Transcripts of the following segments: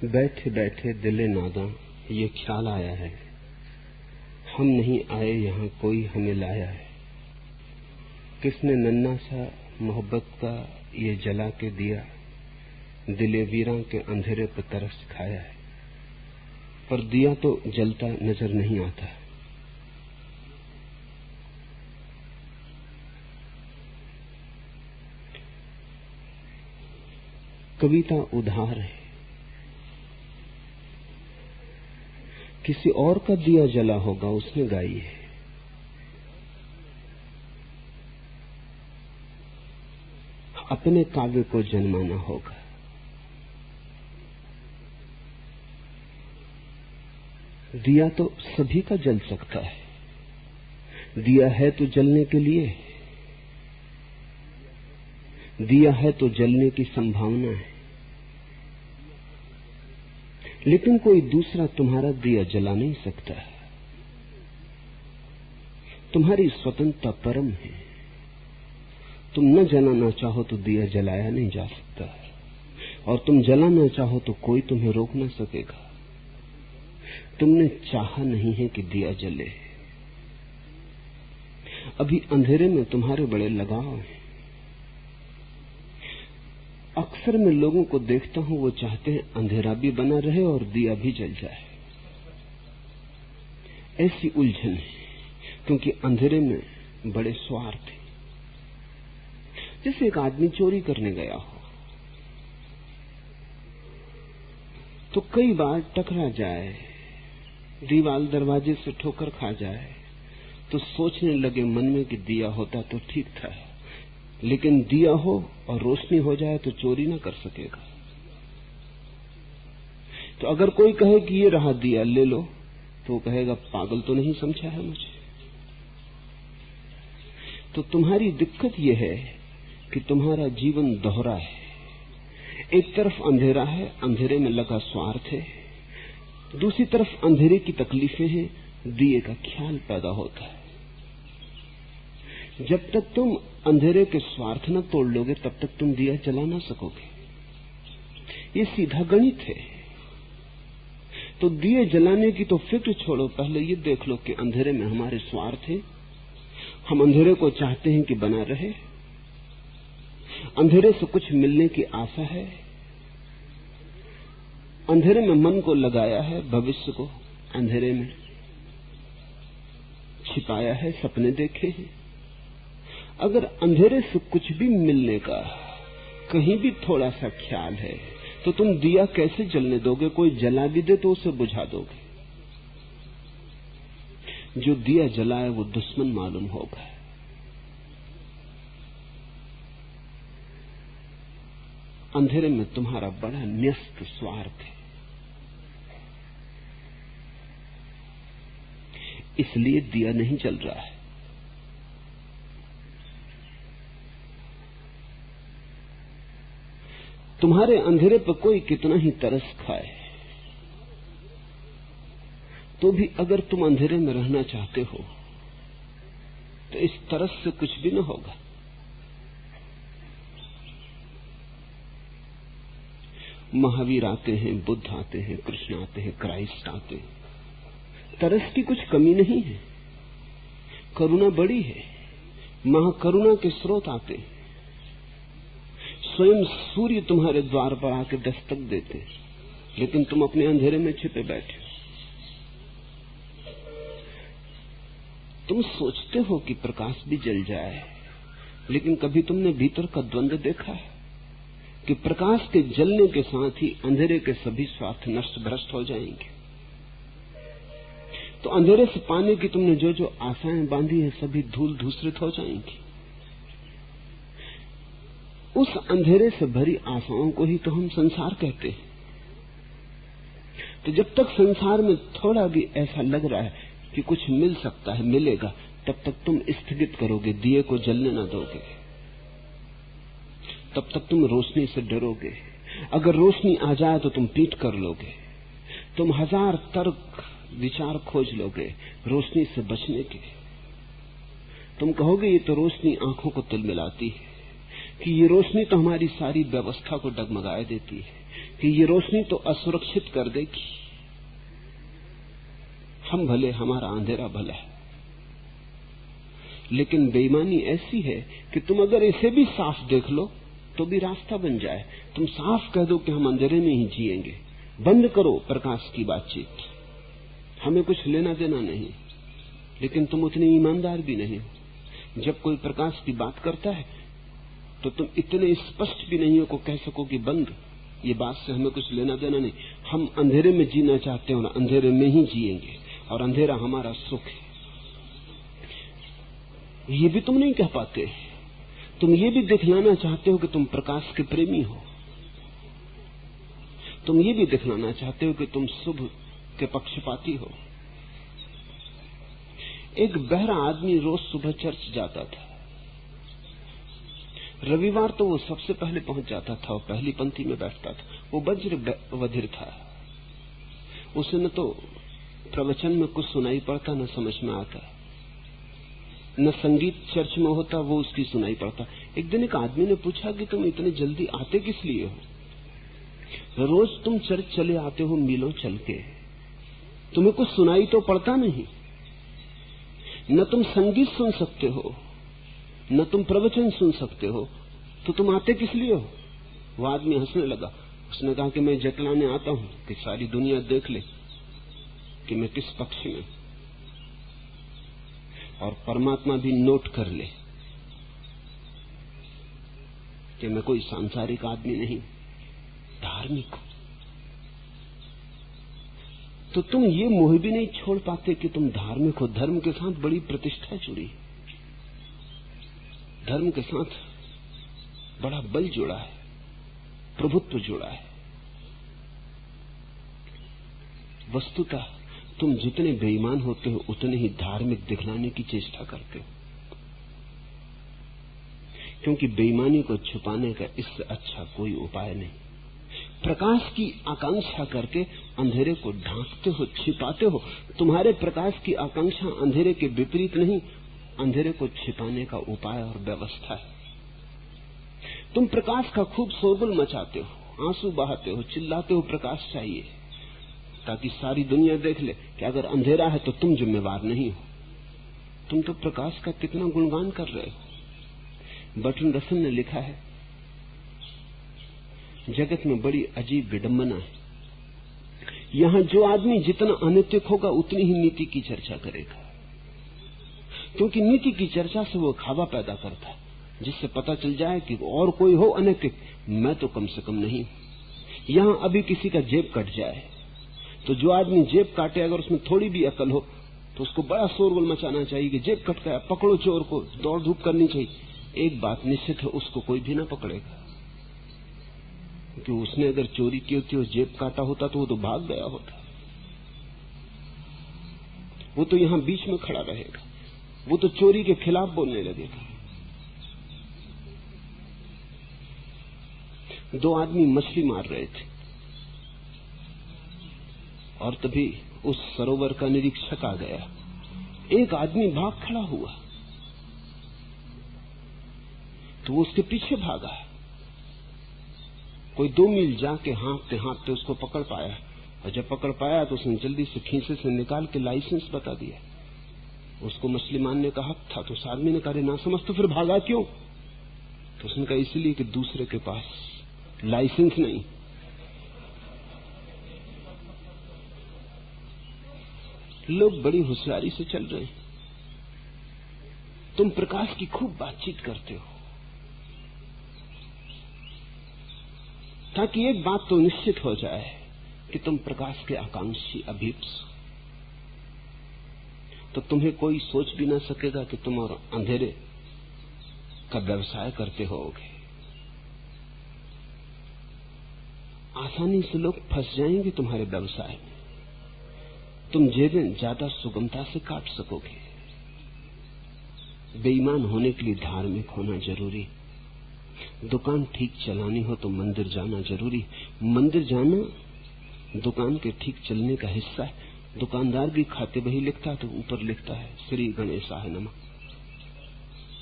बैठे बैठे दिले नादा ये ख्याल आया है, हम नहीं आए यहाँ कोई हमें लाया है। किसने नन्ना सा मोहब्बत का ये जला के दिया, दिले वीरा के अंधेरे पे तरस खाया है। पर दिया तो जलता नजर नहीं आता। कविता उधार है, किसी और का दिया जला होगा, उसने गाई है। अपने काव्य को जन्माना होगा। दिया तो सभी का जल सकता है। दिया है तो जलने के लिए, दिया है तो जलने की संभावना है। लेकिन कोई दूसरा तुम्हारा दिया जला नहीं सकता। तुम्हारी स्वतंत्रता परम है। तुम न जलाना चाहो तो दिया जलाया नहीं जा सकता, और तुम जलाना चाहो तो कोई तुम्हें रोक न सकेगा। तुमने चाहा नहीं है कि दिया जले। अभी अंधेरे में तुम्हारे बड़े लगाव हैं। अक्सर मैं लोगों को देखता हूं, वो चाहते हैं अंधेरा भी बना रहे और दिया भी जल जाए। ऐसी उलझन है, क्योंकि अंधेरे में बड़े स्वार्थ है। जैसे एक आदमी चोरी करने गया हो तो कई बार टकरा जाए, दीवार दरवाजे से ठोकर खा जाए, तो सोचने लगे मन में कि दिया होता तो ठीक था। लेकिन दिया हो और रोशनी हो जाए तो चोरी ना कर सकेगा। तो अगर कोई कहे कि ये रहा दिया, ले लो, तो कहेगा पागल तो नहीं समझा है मुझे। तो तुम्हारी दिक्कत यह है कि तुम्हारा जीवन दोहरा है। एक तरफ अंधेरा है, अंधेरे में लगा स्वार्थ है, दूसरी तरफ अंधेरे की तकलीफें हैं, दिए का ख्याल पैदा होता है। जब तक तुम अंधेरे के स्वार्थ न तोड़ लोगे, तब तक तुम दिया जला ना सकोगे। ये सीधा गणित है। तो दिए जलाने की तो फिक्र छोड़ो, पहले ये देख लो कि अंधेरे में हमारे स्वार्थ है। हम अंधेरे को चाहते हैं कि बना रहे, अंधेरे से कुछ मिलने की आशा है, अंधेरे में मन को लगाया है, भविष्य को अंधेरे में छिपाया है, सपने देखे हैं। अगर अंधेरे से कुछ भी मिलने का कहीं भी थोड़ा सा ख्याल है, तो तुम दिया कैसे जलने दोगे? कोई जला भी दे तो उसे बुझा दोगे। जो दिया जलाए वो दुश्मन मालूम होगा। अंधेरे में तुम्हारा बड़ा न्यस्त स्वार्थ है, इसलिए दिया नहीं जल रहा है। तुम्हारे अंधेरे पर कोई कितना ही तरस खाए, तो भी अगर तुम अंधेरे में रहना चाहते हो तो इस तरस से कुछ भी न होगा। महावीर आते हैं, बुद्ध आते हैं, कृष्ण आते हैं, क्राइस्ट आते हैं। तरस की कुछ कमी नहीं है, करुणा बड़ी है। महाकरुणा के स्रोत आते हैं। स्वयं सूर्य तुम्हारे द्वार पर आके दस्तक देते, लेकिन तुम अपने अंधेरे में छिपे बैठे। तुम सोचते हो कि प्रकाश भी जल जाए, लेकिन कभी तुमने भीतर का द्वंद्व देखा है कि प्रकाश के जलने के साथ ही अंधेरे के सभी स्वार्थ नष्ट भ्रष्ट हो जाएंगे। तो अंधेरे से पाने की तुमने जो जो आशाएं बांधी है, सभी धूल धूसरित हो जाएंगी। उस अंधेरे से भरी आशाओं को ही तो हम संसार कहते हैं। तो जब तक संसार में थोड़ा भी ऐसा लग रहा है कि कुछ मिल सकता है, मिलेगा, तब तक तुम स्थगित करोगे, दिए को जलने न दोगे। तब तक तुम रोशनी से डरोगे। अगर रोशनी आ जाए तो तुम पीठ कर लोगे। तुम हजार तर्क विचार खोज लोगे रोशनी से बचने के। तुम कहोगे ये तो रोशनी आंखों को तिलमिलाती है, कि ये रोशनी तो हमारी सारी व्यवस्था को डगमगाए देती है, कि ये रोशनी तो असुरक्षित कर देगी, हम भले, हमारा अंधेरा भला है। लेकिन बेईमानी ऐसी है कि तुम अगर इसे भी साफ देख लो तो भी रास्ता बन जाए। तुम साफ कह दो कि हम अंधेरे में ही जिएंगे, बंद करो प्रकाश की बातचीत, हमें कुछ लेना देना नहीं। लेकिन तुम उतने ईमानदार भी नहीं हो। जब कोई प्रकाश की बात करता है तो तुम इतने स्पष्ट भी नहीं हो को कह सको कि बंद, ये बात से हमें कुछ लेना देना नहीं, हम अंधेरे में जीना चाहते हैं और अंधेरे में ही जिएंगे और अंधेरा हमारा सुख है। ये भी तुम नहीं कह पाते। तुम ये भी दिखलाना चाहते हो कि तुम प्रकाश के प्रेमी हो, तुम ये भी दिखलाना चाहते हो कि तुम शुभ के पक्षपाती हो। एक बहरा आदमी रोज सुबह चर्च जाता था। रविवार तो वो सबसे पहले पहुंच जाता था और पहली पंक्ति में बैठता था। वो वज्र बधिर था, उसे न तो प्रवचन में कुछ सुनाई पड़ता, न समझ में आता, न संगीत चर्च में होता वो उसकी सुनाई पड़ता। एक दिन एक आदमी ने पूछा कि तुम इतने जल्दी आते किस लिए हो? रोज तुम चर्च चले आते हो मीलों चल के, तुम्हें कुछ सुनाई तो पड़ता नहीं, न तुम संगीत सुन सकते हो, न तुम प्रवचन सुन सकते हो, तो तुम आते किस लिए हो? वो आदमी हंसने लगा। उसने कहा कि मैं जतलाने आता हूं कि सारी दुनिया देख ले कि मैं किस पक्ष में, और परमात्मा भी नोट कर ले कि मैं कोई सांसारिक आदमी नहीं, धार्मिक हूं। तो तुम ये मोह भी नहीं छोड़ पाते कि तुम धार्मिक हो। धर्म के साथ बड़ी प्रतिष्ठा जुड़ी, धर्म के साथ बड़ा बल जुड़ा है, प्रभुत्व जुड़ा है। वस्तुतः तुम जितने बेईमान होते हो उतने ही धार्मिक दिखलाने की चेष्टा करते हो, क्योंकि बेईमानी को छुपाने का इससे अच्छा कोई उपाय नहीं। प्रकाश की आकांक्षा करके अंधेरे को ढांकते हो, छिपाते हो। तुम्हारे प्रकाश की आकांक्षा अंधेरे के विपरीत नहीं, अंधेरे को छिपाने का उपाय और व्यवस्था है। तुम प्रकाश का खूब शोरगुल मचाते हो, आंसू बहाते हो, चिल्लाते हो प्रकाश चाहिए, ताकि सारी दुनिया देख ले कि अगर अंधेरा है तो तुम जिम्मेवार नहीं हो। तुम तो प्रकाश का कितना गुणगान कर रहे हो। बर्ट्रैंड रसल ने लिखा है, जगत में बड़ी अजीब विडंबना है, यहां जो आदमी जितना अनैतिक होगा उतनी ही नीति की चर्चा करेगा, क्योंकि नीति की चर्चा से वो खावा पैदा करता है, जिससे पता चल जाए कि और कोई हो अनैतिक, मैं तो कम से कम नहीं। यहां अभी किसी का जेब कट जाए तो जो आदमी जेब काटे अगर उसमें थोड़ी भी अकल हो तो उसको बड़ा शोरगुल मचाना चाहिए कि जेब कट गया, पकड़ो चोर को, दौड़ धूप करनी चाहिए। एक बात निश्चित है, उसको कोई भी ना पकड़ेगा, क्योंकि उसने अगर चोरी की होती और जेब काटा होता तो वो तो भाग गया होता। वो तो यहां बीच में खड़ा रहेगा, वो तो चोरी के खिलाफ बोलने लगेगा। दो आदमी मछली मार रहे थे और तभी उस सरोवर का निरीक्षक आ गया। एक आदमी भाग खड़ा हुआ तो वो उसके पीछे भागा। कोई 2 मील जाके हाँफते हाँफते उसको पकड़ पाया, और जब पकड़ पाया तो उसने जल्दी से खीसे से निकाल के लाइसेंस बता दिया। उसको मछली मारने का हक था। तो उस आदमी ने कहा, ना समझ तो फिर भागा क्यों? तो उसने कहा, इसलिए कि दूसरे के पास लाइसेंस नहीं। लोग बड़ी होशियारी से चल रहे हैं। तुम प्रकाश की खूब बातचीत करते हो, ताकि एक बात तो निश्चित हो जाए कि तुम प्रकाश के आकांक्षी अभीप्स हो। तो तुम्हें कोई सोच भी ना सकेगा कि तुम और अंधेरे का व्यवसाय करते होगे। आसानी से लोग फंस जाएंगे तुम्हारे व्यवसाय में। तुम जेबें ज्यादा सुगमता से काट सकोगे। बेईमान होने के लिए धार्मिक होना जरूरी। दुकान ठीक चलानी हो तो मंदिर जाना जरूरी। मंदिर जाना दुकान के ठीक चलने का हिस्सा है। दुकानदार भी खाते बही लिखता है तो ऊपर लिखता है श्री गणेशाय नमः।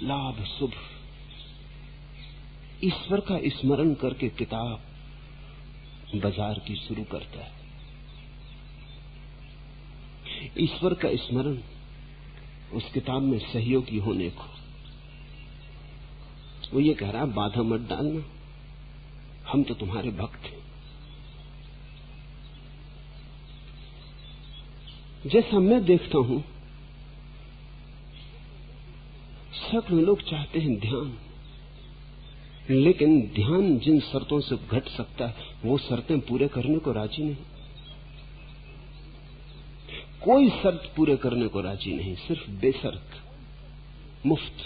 लाभ शुभ ईश्वर का स्मरण करके किताब बाजार की शुरू करता है। ईश्वर का स्मरण उस किताब में सहयोगी होने को, वो ये कह रहा है बाधा मत डालना, हम तो तुम्हारे भक्त हैं। जैसा मैं देखता हूं, सैकड़ों लोग चाहते हैं ध्यान, लेकिन ध्यान जिन शर्तों से घट सकता है वो शर्तें पूरे करने को राजी नहीं। कोई शर्त पूरे करने को राजी नहीं, सिर्फ बेशर्त, मुफ्त।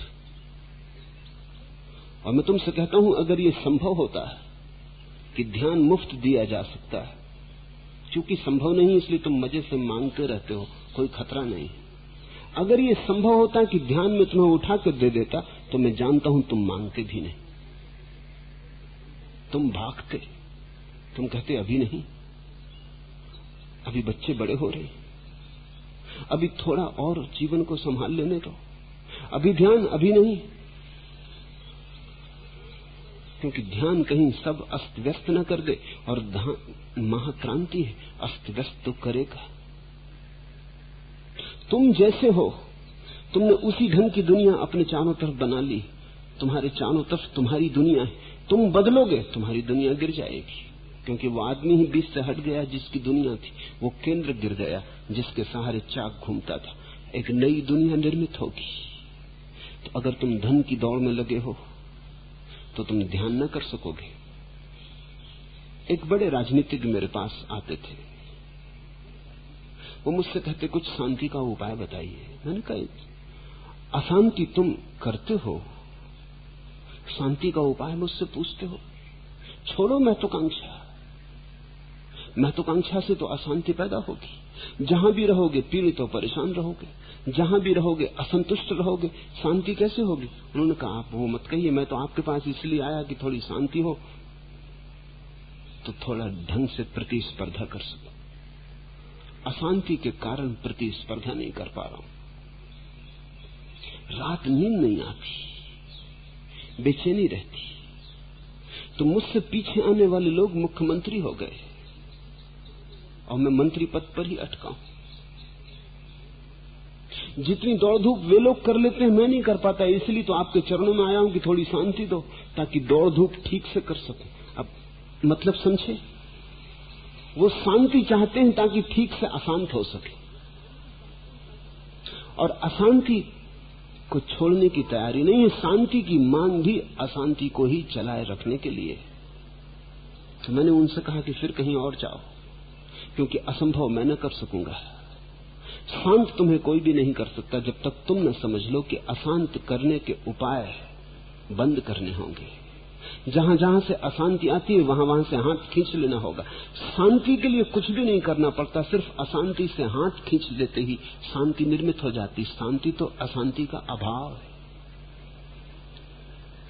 और मैं तुमसे कहता हूं, अगर ये संभव होता है कि ध्यान मुफ्त दिया जा सकता है, क्योंकि संभव नहीं इसलिए तुम मजे से मांगते रहते हो, कोई खतरा नहीं। अगर ये संभव होता कि ध्यान में तुम्हें उठा कर दे देता, तो मैं जानता हूं तुम मांगते भी नहीं, तुम भागते, तुम कहते अभी नहीं, अभी बच्चे बड़े हो रहे, अभी थोड़ा और जीवन को संभाल लेने दो, अभी ध्यान अभी नहीं। क्योंकि ध्यान कहीं सब अस्त व्यस्त न कर दे, और महाक्रांति है, अस्त व्यस्त तो करेगा। तुम जैसे हो, तुमने उसी ढंग की दुनिया अपने चारों तरफ बना ली, तुम्हारे चारों तरफ तुम्हारी दुनिया है। तुम बदलोगे, तुम्हारी दुनिया गिर जाएगी, क्योंकि वो आदमी ही बीच से हट गया जिसकी दुनिया थी, वो केंद्र गिर गया जिसके सहारे चाक घूमता था। एक नई दुनिया निर्मित होगी। तो अगर तुम धन की दौड़ में लगे हो तो तुम ध्यान न कर सकोगे। एक बड़े राजनीतिज्ञ मेरे पास आते थे, वो मुझसे कहते कुछ शांति का उपाय बताइए। मैंने कहा अशांति तुम करते हो, शांति का उपाय मुझसे पूछते हो। छोड़ो महत्वाकांक्षा, महत्वाकांक्षा से तो अशांति पैदा होगी। जहां भी रहोगे पीड़ित और परेशान रहोगे, जहां भी रहोगे असंतुष्ट रहोगे, शांति कैसे होगी? उन्होंने कहा आप वो मत कहिए, मैं तो आपके पास इसलिए आया कि थोड़ी शांति हो, तो थोड़ा ढंग से प्रतिस्पर्धा कर सको। अशांति के कारण प्रतिस्पर्धा नहीं कर पा रहा हूं, रात नींद नहीं आती, बेचैनी रहती। तो मुझसे पीछे आने वाले लोग मुख्यमंत्री हो गए और मैं मंत्री पद पर ही अटका हूं। जितनी दौड़ धूप वे लोग कर लेते हैं मैं नहीं कर पाता, इसलिए तो आपके चरणों में आया हूं कि थोड़ी शांति दो ताकि दौड़ धूप ठीक से कर सकूं। अब मतलब समझे, वो शांति चाहते हैं ताकि ठीक से अशांत हो सके, और अशांति को छोड़ने की तैयारी नहीं है। शांति की मांग भी अशांति को ही चलाए रखने के लिए। तो मैंने उनसे कहा कि फिर कहीं और जाओ, क्योंकि असंभव मैं न कर सकूंगा। शांत तुम्हें कोई भी नहीं कर सकता जब तक तुम न समझ लो कि अशांत करने के उपाय बंद करने होंगे। जहां जहां से अशांति आती है वहां वहां से हाथ खींच लेना होगा। शांति के लिए कुछ भी नहीं करना पड़ता, सिर्फ अशांति से हाथ खींच लेते ही शांति निर्मित हो जाती। शांति तो अशांति का अभाव है।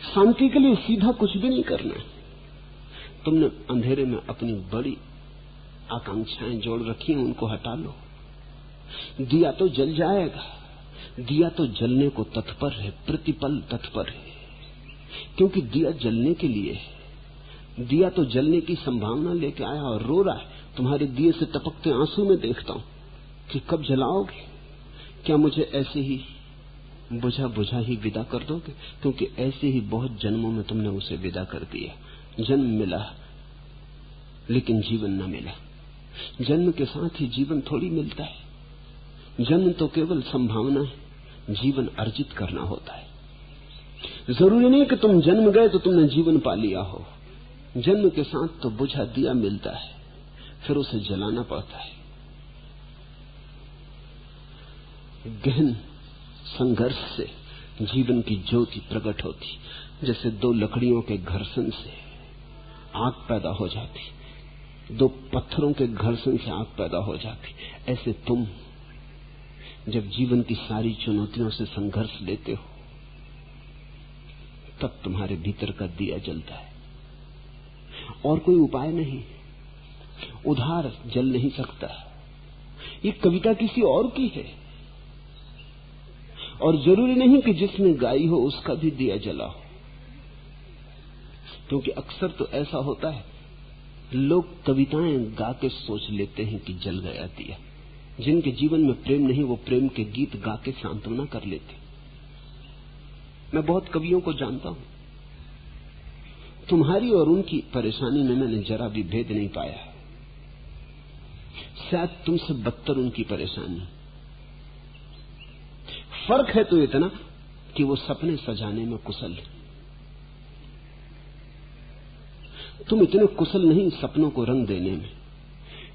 शांति के लिए सीधा कुछ भी नहीं करना है। तुमने अंधेरे में अपनी बड़ी आकांक्षाएं जोड़ रखी हैं, उनको हटा लो। दिया तो जल जाएगा, दिया तो जलने को तत्पर है, प्रतिपल तत्पर है, क्योंकि दिया जलने के लिए है। दिया तो जलने की संभावना लेके आया और रो रहा है। तुम्हारे दिए से टपकते आंसू में देखता हूं कि कब जलाओगे। क्या मुझे ऐसे ही बुझा बुझा ही विदा कर दोगे? क्योंकि ऐसे ही बहुत जन्मों में तुमने उसे विदा कर दिया। जन्म मिला लेकिन जीवन न मिला। जन्म के साथ ही जीवन थोड़ी मिलता है। जन्म तो केवल संभावना है, जीवन अर्जित करना होता है। जरूरी नहीं कि तुम जन्म गए तो तुमने जीवन पा लिया हो। जन्म के साथ तो बुझा दिया मिलता है, फिर उसे जलाना पड़ता है। गहन संघर्ष से जीवन की ज्योति प्रकट होती, जैसे दो लकड़ियों के घर्षण से आग पैदा हो जाती, दो पत्थरों के घर्षण से आग पैदा हो जाती। ऐसे तुम जब जीवन की सारी चुनौतियों से संघर्ष लेते हो तब तुम्हारे भीतर का दिया जलता है। और कोई उपाय नहीं, उधार जल नहीं सकता। ये कविता किसी और की है, और जरूरी नहीं कि जिसने गाई हो उसका भी दिया जला हो। क्योंकि अक्सर तो ऐसा होता है, लोग कविताएं गा के सोच लेते हैं कि जल गया दिया। जिनके जीवन में प्रेम नहीं, वो प्रेम के गीत गा के सांत्वना कर लेते। मैं बहुत कवियों को जानता हूं। तुम्हारी और उनकी परेशानी में मैंने जरा भी भेद नहीं पाया। शायद तुमसे बदतर उनकी परेशानी। फर्क है तो इतना कि वो सपने सजाने में कुशल है, तुम इतने कुशल नहीं सपनों को रंग देने में।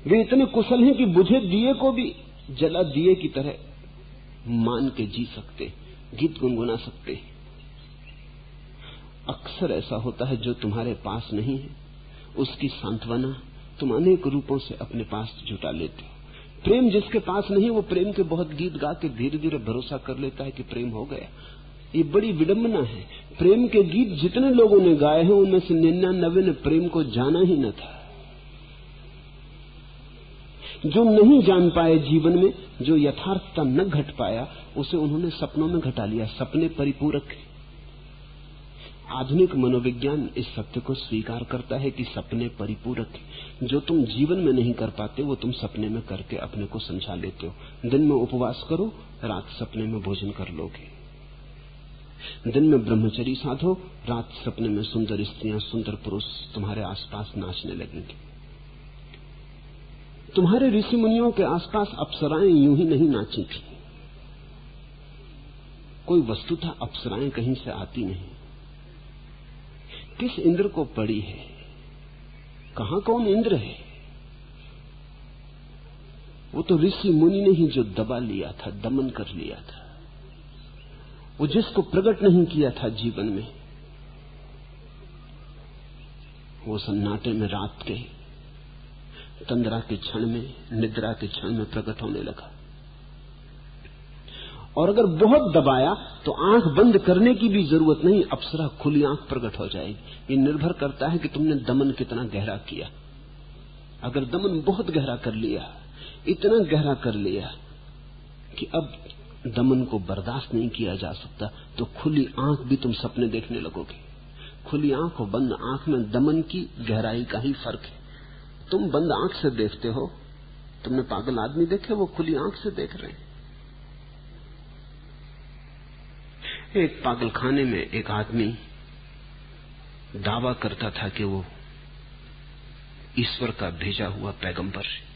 वे इतने कुशल हैं कि बुझे दिए को भी जला दिए की तरह मान के जी सकते, गीत गुनगुना सकते। अक्सर ऐसा होता है जो तुम्हारे पास नहीं है, उसकी सांत्वना तुम अनेक रूपों से अपने पास जुटा लेते हो। प्रेम जिसके पास नहीं, वो प्रेम के बहुत गीत गा के धीरे धीरे भरोसा कर लेता है कि प्रेम हो गया। ये बड़ी विडंबना है। प्रेम के गीत जितने लोगों ने गाए हैं, उनमें से 99 ने प्रेम को जाना ही न था। जो नहीं जान पाए जीवन में, जो यथार्थता न घट पाया, उसे उन्होंने सपनों में घटा लिया। सपने परिपूरक है। आधुनिक मनोविज्ञान इस सत्य को स्वीकार करता है कि सपने परिपूरक है। जो तुम जीवन में नहीं कर पाते, वो तुम सपने में करके अपने को समझा लेते हो। दिन में उपवास करो, रात सपने में भोजन कर लोगे। दिन में ब्रह्मचर्य साधो, रात सपने में सुंदर स्त्रियां, सुंदर पुरुष तुम्हारे आसपास नाचने लगेंगे। तुम्हारे ऋषि मुनियों के आसपास अप्सराएं यूं ही नहीं नाची थी। कोई वस्तुतः अप्सराएं कहीं से आती नहीं। किस इंद्र को पड़ी है? कहां कौन इंद्र है? वो तो ऋषि मुनि ने ही जो दबा लिया था, दमन कर लिया था। वो जिसको प्रकट नहीं किया था जीवन में, वो सन्नाटे में रात के तंद्रा के क्षण में, निद्रा के क्षण में प्रकट होने लगा। और अगर बहुत दबाया तो आंख बंद करने की भी जरूरत नहीं, अप्सरा खुली आंख प्रकट हो जाएगी। ये निर्भर करता है कि तुमने दमन कितना गहरा किया। अगर दमन बहुत गहरा कर लिया, इतना गहरा कर लिया कि अब दमन को बर्दाश्त नहीं किया जा सकता, तो खुली आंख भी तुम सपने देखने लगोगे। खुली आंख और बंद आंख में दमन की गहराई का ही फर्क है। तुम बंद आंख से देखते हो, तुमने पागल आदमी देखे, वो खुली आंख से देख रहे हैं। एक पागलखाने में एक आदमी दावा करता था कि वो ईश्वर का भेजा हुआ पैगंबर है।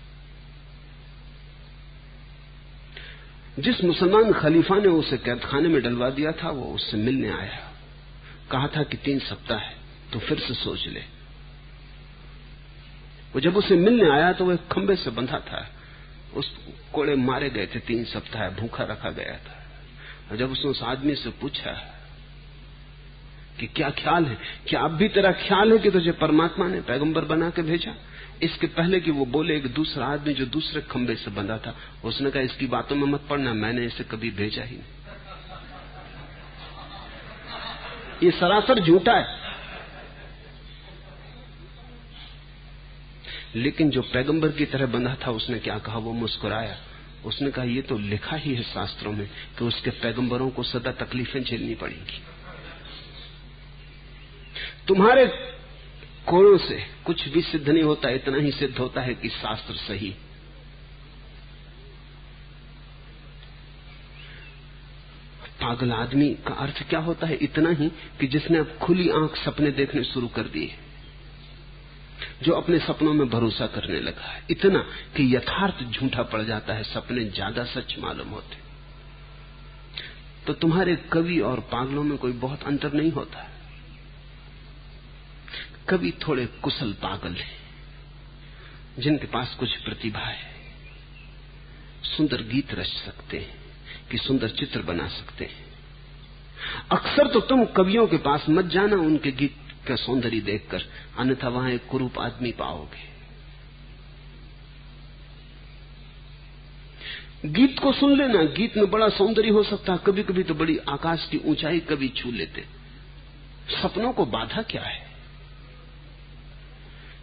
जिस मुसलमान खलीफा ने उसे कैदखाने में डलवा दिया था, वो उससे मिलने आया। कहा था कि 3 सप्ताह है, तो फिर से सोच ले। वो जब उसे मिलने आया तो वो एक खंबे से बंधा था। उस कोड़े मारे गए थे, 3 सप्ताह भूखा रखा गया था। और जब उसने उस आदमी से पूछा कि क्या ख्याल है, क्या अब भी तेरा ख्याल है कि तुझे परमात्मा ने पैगंबर बना के भेजा? इसके पहले कि वो बोले, एक दूसरा आदमी जो दूसरे खंबे से बंधा था, उसने कहा इसकी बातों में मत पड़ना, मैंने इसे कभी भेजा ही नहीं। ये सरासर झूठा है। लेकिन जो पैगंबर की तरह बंधा था, उसने क्या कहा? वो मुस्कुराया। उसने कहा ये तो लिखा ही है शास्त्रों में कि उसके पैगंबरों को सदा तकलीफें झेलनी पड़ेंगी। तुम्हारे कोड़ों से कुछ भी सिद्ध नहीं होता, इतना ही सिद्ध होता है कि शास्त्र सही। पागल आदमी का अर्थ क्या होता है? इतना ही कि जिसने अब खुली आंख सपने देखने शुरू कर दिए, जो अपने सपनों में भरोसा करने लगा है। इतना कि यथार्थ झूठा पड़ जाता है, सपने ज्यादा सच मालूम होते। तो तुम्हारे कवि और पागलों में कोई बहुत अंतर नहीं होता। कवि थोड़े कुशल पागल हैं, जिनके पास कुछ प्रतिभा है, सुंदर गीत रच सकते हैं, कि सुंदर चित्र बना सकते हैं। अक्सर तो तुम कवियों के पास मत जाना उनके गीत का सौंदर्य देखकर, अन्यथा वहां एक कुरूप आदमी पाओगे। गीत को सुन लेना, गीत में बड़ा सौंदर्य हो सकता है, कभी कभी तो बड़ी आकाश की ऊंचाई कभी छू लेते। सपनों को बाधा क्या है?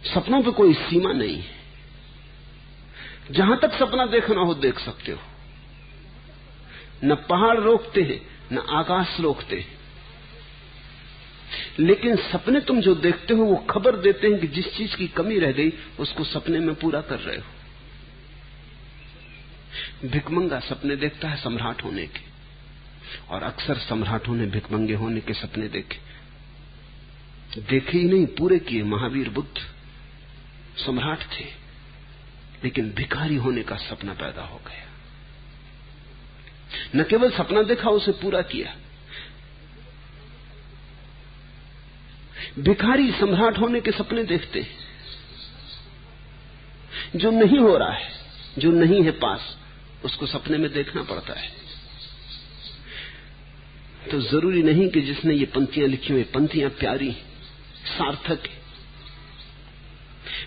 सपनों पे कोई सीमा नहीं है। जहां तक सपना देखना हो देख सकते हो। न पहाड़ रोकते हैं, न आकाश रोकते हैं। लेकिन सपने तुम जो देखते हो वो खबर देते हैं कि जिस चीज की कमी रह गई उसको सपने में पूरा कर रहे हो। भिखमंगा सपने देखता है सम्राट होने के, और अक्सर सम्राटों ने भिखमंगे होने के सपने देखे ही नहीं, पूरे किए। महावीर बुद्ध सम्राट थे, लेकिन भिखारी होने का सपना पैदा हो गया। न केवल सपना देखा, उसे पूरा किया। भिखारी सम्राट होने के सपने देखते हैं। जो नहीं हो रहा है, जो नहीं है पास, उसको सपने में देखना पड़ता है। तो जरूरी नहीं कि जिसने ये पंक्तियां लिखी हुई, पंक्तियां प्यारी, सार्थक है।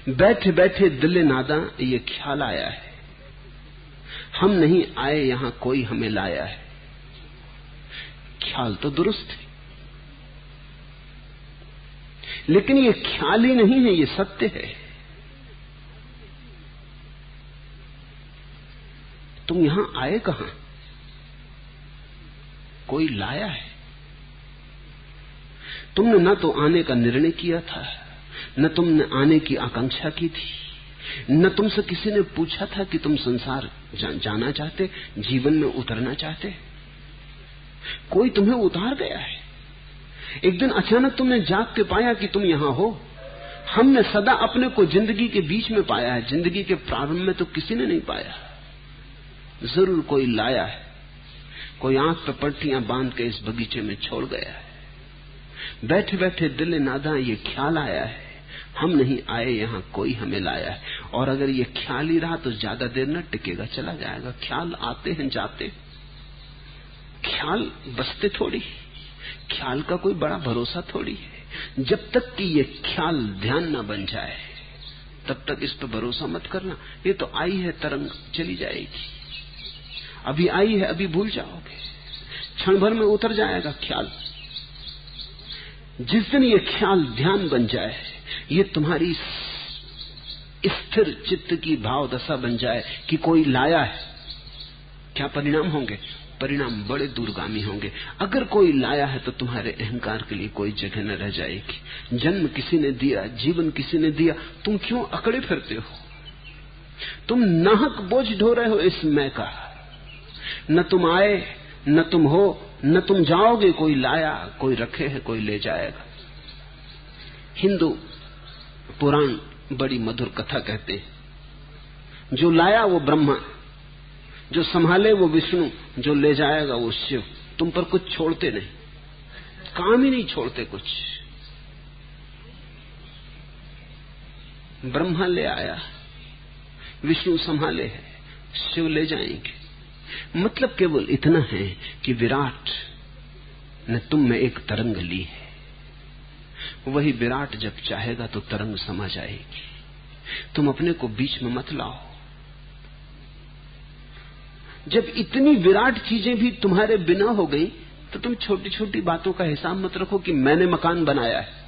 बैठे बैठे दिल नादा ये ख्याल आया है, हम नहीं आए यहां कोई हमें लाया है। ख्याल तो दुरुस्त है, लेकिन ये ख्याल ही नहीं है, ये सत्य है। तुम यहां आए कहां? कोई लाया है। तुमने न तो आने का निर्णय किया था, न तुमने आने की आकांक्षा की थी, न तुमसे किसी ने पूछा था कि तुम संसार जाना चाहते, जीवन में उतरना चाहते। कोई तुम्हें उतार गया है। एक दिन अचानक तुमने जाग के पाया कि तुम यहां हो। हमने सदा अपने को जिंदगी के बीच में पाया है, जिंदगी के प्रारंभ में तो किसी ने नहीं पाया। जरूर कोई लाया है, कोई आंख पे पट्टियां बांध के इस बगीचे में छोड़ गया है। बैठे बैठे दिल नादा ये ख्याल आया है, हम नहीं आए यहां कोई हमें लाया है। और अगर ये ख्याल ही रहा तो ज्यादा देर न टिकेगा, चला जाएगा। ख्याल आते हैं जाते, ख्याल बसते थोड़ी। ख्याल का कोई बड़ा भरोसा थोड़ी है। जब तक कि ये ख्याल ध्यान ना बन जाए तब तक इस पर भरोसा मत करना। ये तो आई है तरंग, चली जाएगी। अभी आई है, अभी भूल जाओगे, क्षण भर में उतर जाएगा ख्याल। जिस दिन ये ख्याल ध्यान बन जाए, ये तुम्हारी स्थिर चित्त की भाव दशा बन जाए कि कोई लाया है, क्या परिणाम होंगे? परिणाम बड़े दूरगामी होंगे। अगर कोई लाया है तो तुम्हारे अहंकार के लिए कोई जगह न रह जाएगी। जन्म किसी ने दिया, जीवन किसी ने दिया, तुम क्यों अकड़े फिरते हो? तुम नाहक बोझ ढो रहे हो इस मैं का। न तुम आए, न तुम हो, न तुम जाओगे। कोई लाया, कोई रखे है, कोई ले जाएगा। हिंदू पुराण बड़ी मधुर कथा कहते हैं। जो लाया वो ब्रह्मा, जो संभाले वो विष्णु, जो ले जाएगा वो शिव। तुम पर कुछ छोड़ते नहीं, काम ही नहीं छोड़ते कुछ। ब्रह्मा ले आया, विष्णु संभाले है, शिव ले जाएंगे। मतलब केवल इतना है कि विराट ने तुम में एक तरंग ली है। वही विराट जब चाहेगा तो तरंग समा जाएगी। तुम अपने को बीच में मत लाओ। जब इतनी विराट चीजें भी तुम्हारे बिना हो गई तो तुम छोटी छोटी बातों का हिसाब मत रखो कि मैंने मकान बनाया है।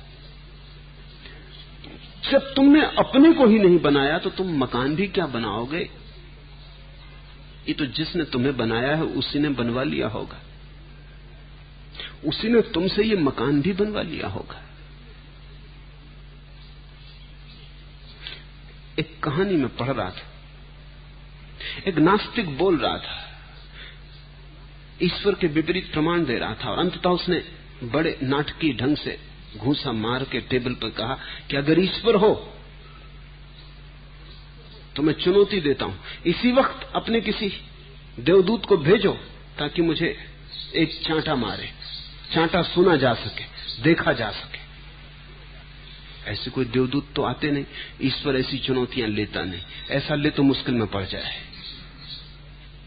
जब तुमने अपने को ही नहीं बनाया तो तुम मकान भी क्या बनाओगे? ये तो जिसने तुम्हें बनाया है उसी ने बनवा लिया होगा, उसी ने तुमसे ये मकान भी बनवा लिया होगा। एक कहानी में पढ़ रहा था, एक नास्तिक बोल रहा था, ईश्वर के विपरीत प्रमाण दे रहा था, और अंततः उसने बड़े नाटकीय ढंग से घूंसा मार के टेबल पर कहा कि अगर ईश्वर हो तो मैं चुनौती देता हूं, इसी वक्त अपने किसी देवदूत को भेजो ताकि मुझे एक चांटा मारे, चांटा सुना जा सके, देखा जा सके। ऐसे कोई देवदूत तो आते नहीं, ईश्वर ऐसी चुनौतियां लेता नहीं। ऐसा ले तो मुश्किल में पड़ जाए,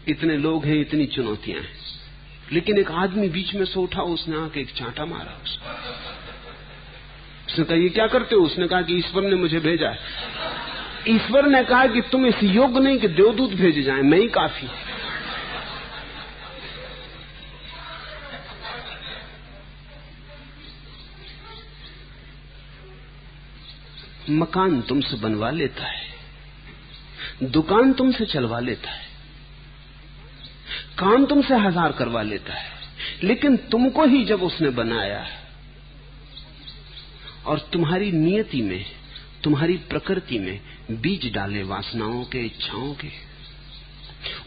इतने लोग हैं, इतनी चुनौतियां हैं। लेकिन एक आदमी बीच में से उठा, उसने आके एक चांटा मारा उसको। उसने कहा ये क्या करते हो? उसने कहा कि ईश्वर ने मुझे भेजा है। ईश्वर ने कहा कि तुम इस योग्य नहीं कि देवदूत भेजे जाएं, मैं ही काफी। मकान तुमसे बनवा लेता है, दुकान तुमसे चलवा लेता है, काम तुमसे 1000 करवा लेता है, लेकिन तुमको ही जब उसने बनाया और तुम्हारी नियति में, तुम्हारी प्रकृति में बीज डाले वासनाओं के, इच्छाओं के।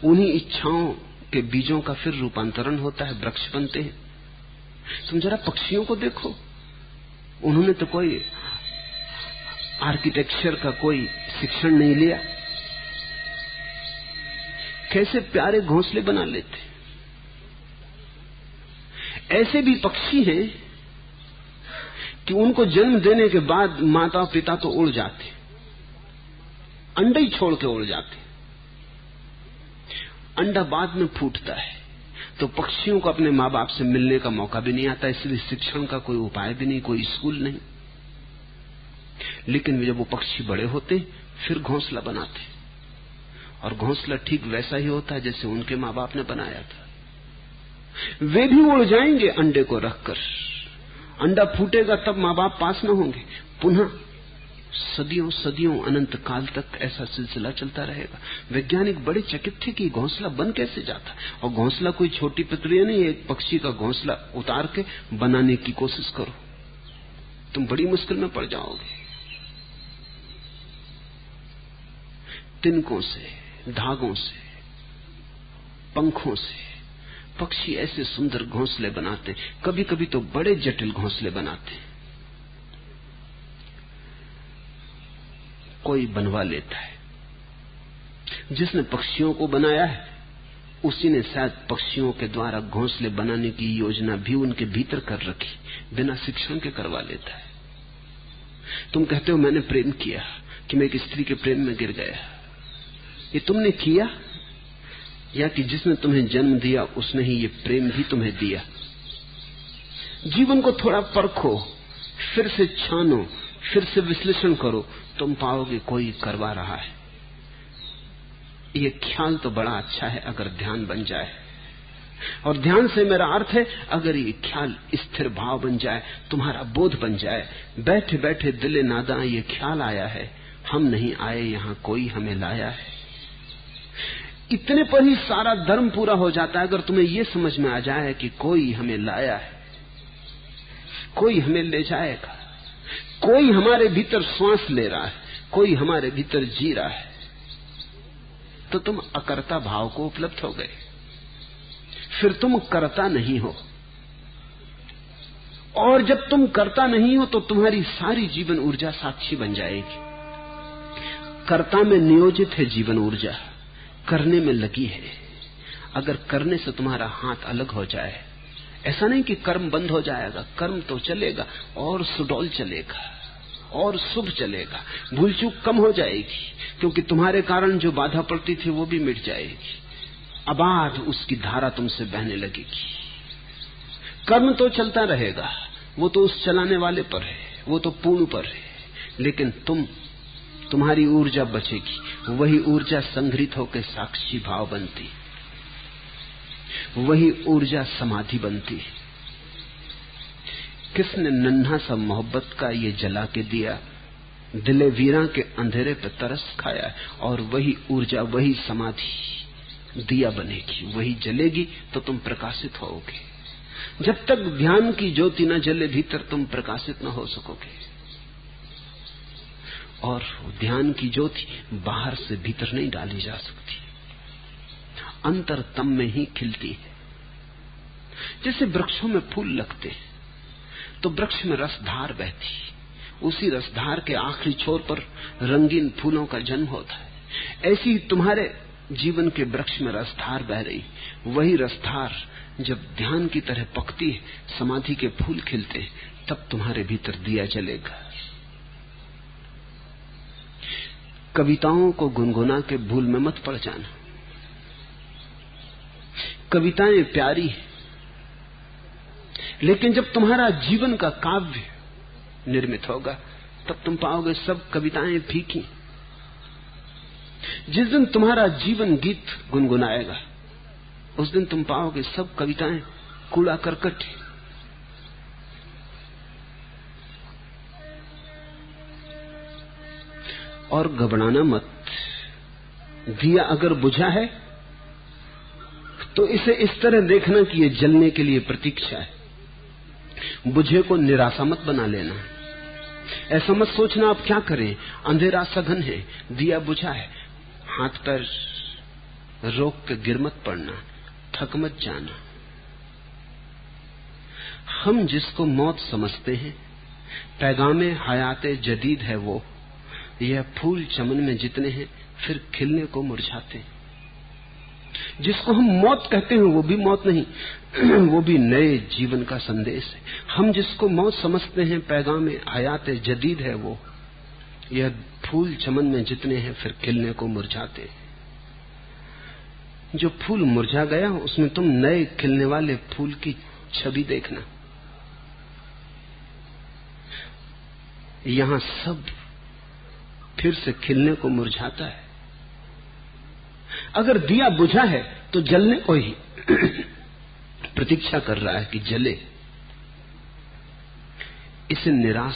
उन्हीं इच्छाओं के बीजों का फिर रूपांतरण होता है, वृक्ष बनते हैं। तुम जरा पक्षियों को देखो, उन्होंने तो कोई आर्किटेक्चर का कोई शिक्षण नहीं लिया, कैसे प्यारे घोंसले बना लेते। ऐसे भी पक्षी हैं कि उनको जन्म देने के बाद माता पिता तो उड़ जाते, अंडे ही छोड़ के उड़ जाते, अंडा बाद में फूटता है। तो पक्षियों को अपने माँ बाप से मिलने का मौका भी नहीं आता, इसलिए शिक्षण का कोई उपाय भी नहीं, कोई स्कूल नहीं। लेकिन जब वो पक्षी बड़े होते फिर घोंसला बनाते, और घोंसला ठीक वैसा ही होता है जैसे उनके माँ बाप ने बनाया था। वे भी उड़ जाएंगे अंडे को रखकर, अंडा फूटेगा तब माँ बाप पास न होंगे, पुनः सदियों सदियों अनंत काल तक ऐसा सिलसिला चलता रहेगा। वैज्ञानिक बड़े चकित थे कि घोंसला बन कैसे जाता, और घोंसला कोई छोटी प्रक्रिया नहीं। एक पक्षी का घोंसला उतार के बनाने की कोशिश करो, तुम बड़ी मुश्किल में पड़ जाओगे। तिनकों से, धागों से, पंखों से पक्षी ऐसे सुंदर घोंसले बनाते, कभी कभी तो बड़े जटिल घोंसले बनाते। कोई बनवा लेता है, जिसने पक्षियों को बनाया है उसी ने शायद पक्षियों के द्वारा घोंसले बनाने की योजना भी उनके भीतर कर रखी, बिना शिक्षण के करवा लेता है। तुम कहते हो मैंने प्रेम किया, कि मैं एक स्त्री के प्रेम में गिर गया। ये तुमने किया या कि जिसने तुम्हें जन्म दिया उसने ही ये प्रेम भी तुम्हें दिया? जीवन को थोड़ा परखो, फिर से छानो, फिर से विश्लेषण करो, तुम पाओगे कोई करवा रहा है। ये ख्याल तो बड़ा अच्छा है अगर ध्यान बन जाए, और ध्यान से मेरा अर्थ है अगर ये ख्याल स्थिर भाव बन जाए, तुम्हारा बोध बन जाए। बैठे बैठे दिले नादा ये ख्याल आया है, हम नहीं आए यहाँ कोई हमें लाया है। इतने पर ही सारा धर्म पूरा हो जाता है। अगर तुम्हें ये समझ में आ जाए कि कोई हमें लाया है, कोई हमें ले जाएगा, कोई हमारे भीतर श्वास ले रहा है, कोई हमारे भीतर जी रहा है, तो तुम अकर्ता भाव को उपलब्ध हो गए। फिर तुम कर्ता नहीं हो, और जब तुम कर्ता नहीं हो तो तुम्हारी सारी जीवन ऊर्जा साक्षी बन जाएगी। कर्ता में नियोजित है जीवन ऊर्जा, करने में लगी है। अगर करने से तुम्हारा हाथ अलग हो जाए, ऐसा नहीं कि कर्म बंद हो जाएगा, कर्म तो चलेगा और सुडौल चलेगा और शुभ चलेगा। भूल चूक कम हो जाएगी, क्योंकि तुम्हारे कारण जो बाधा पड़ती थी वो भी मिट जाएगी। अबाध उसकी धारा तुमसे बहने लगेगी। कर्म तो चलता रहेगा, वो तो उस चलाने वाले पर है, वो तो पूर्ण पर है, लेकिन तुम्हारी ऊर्जा बचेगी। वही ऊर्जा संग्रहित होकर साक्षी भाव बनती, वही ऊर्जा समाधि बनती। किसने नन्हा सा मोहब्बत का ये जला के दिया, दिले वीरा के अंधेरे पे तरस खाया, और वही ऊर्जा, वही समाधि दिया बनेगी, वही जलेगी तो तुम प्रकाशित होगे। जब तक ध्यान की ज्योति न जले भीतर, तुम प्रकाशित न हो सकोगे। और ध्यान की ज्योति बाहर से भीतर नहीं डाली जा सकती, अंतरतम में ही खिलती है। जैसे वृक्षों में फूल लगते हैं तो वृक्ष में रसधार बहती, उसी रसधार के आखिरी छोर पर रंगीन फूलों का जन्म होता है। ऐसी ही तुम्हारे जीवन के वृक्ष में रसधार बह रही, वही रसधार जब ध्यान की तरह पकती है, समाधि के फूल खिलते हैं, तब तुम्हारे भीतर दिया जलेगा। कविताओं को गुनगुना के भूल में मत पड़ जाना। कविताएं प्यारी है, लेकिन जब तुम्हारा जीवन का काव्य निर्मित होगा तब तुम पाओगे सब कविताएं फीकी। जिस दिन तुम्हारा जीवन गीत गुनगुनाएगा उस दिन तुम पाओगे सब कविताएं कूड़ा करकट। और घबराना मत, दिया अगर बुझा है तो इसे इस तरह देखना कि ये जलने के लिए प्रतीक्षा है। बुझे को निराशा मत बना लेना। ऐसा मत सोचना अब क्या करें, अंधेरा सघन है, दिया बुझा है। हाथ पैर रोक के गिर मत पड़ना, थक मत जाना। हम जिसको मौत समझते हैं, पैगामे हयाते जदीद है वो। यह फूल चमन में जितने हैं फिर खिलने को मुरझाते हैं। जिसको हम मौत कहते हैं वो भी मौत नहीं, वो भी नए जीवन का संदेश है। हम जिसको मौत समझते हैं, पैगामे हयाते जदीद है वो। यह फूल चमन में जितने हैं फिर खिलने को मुरझाते हैं। जो फूल मुरझा गया उसमें तुम नए खिलने वाले फूल की छवि देखना। यहां सब फिर से खिलने को मुरझाता है। अगर दिया बुझा है तो जलने को ही प्रतीक्षा कर रहा है कि जले। इसे निराश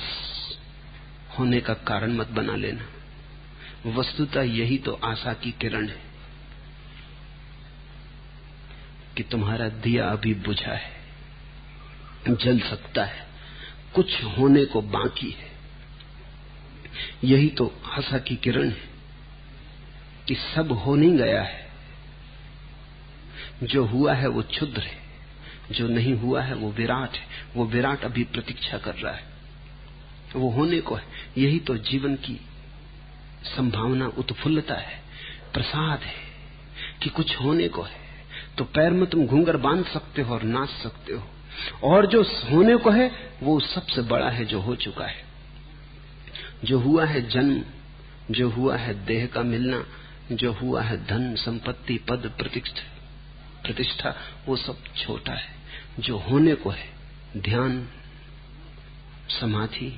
होने का कारण मत बना लेना। वस्तुतः यही तो आशा की किरण है कि तुम्हारा दिया अभी बुझा है, जल सकता है, कुछ होने को बाकी है। यही तो आशा की किरण है कि सब हो नहीं गया है। जो हुआ है वो क्षुद्र है, जो नहीं हुआ है वो विराट है। वो विराट अभी प्रतीक्षा कर रहा है, वो होने को है। यही तो जीवन की संभावना, उत्फुल्लता है, प्रसाद है कि कुछ होने को है। तो पैर में तुम घूंघर बांध सकते हो और नाच सकते हो, और जो होने को है वो सबसे बड़ा है जो हो चुका है। जो हुआ है जन्म, जो हुआ है देह का मिलना, जो हुआ है धन संपत्ति पद प्रतिष्ठा, वो सब छोटा है। जो होने को है, ध्यान समाधि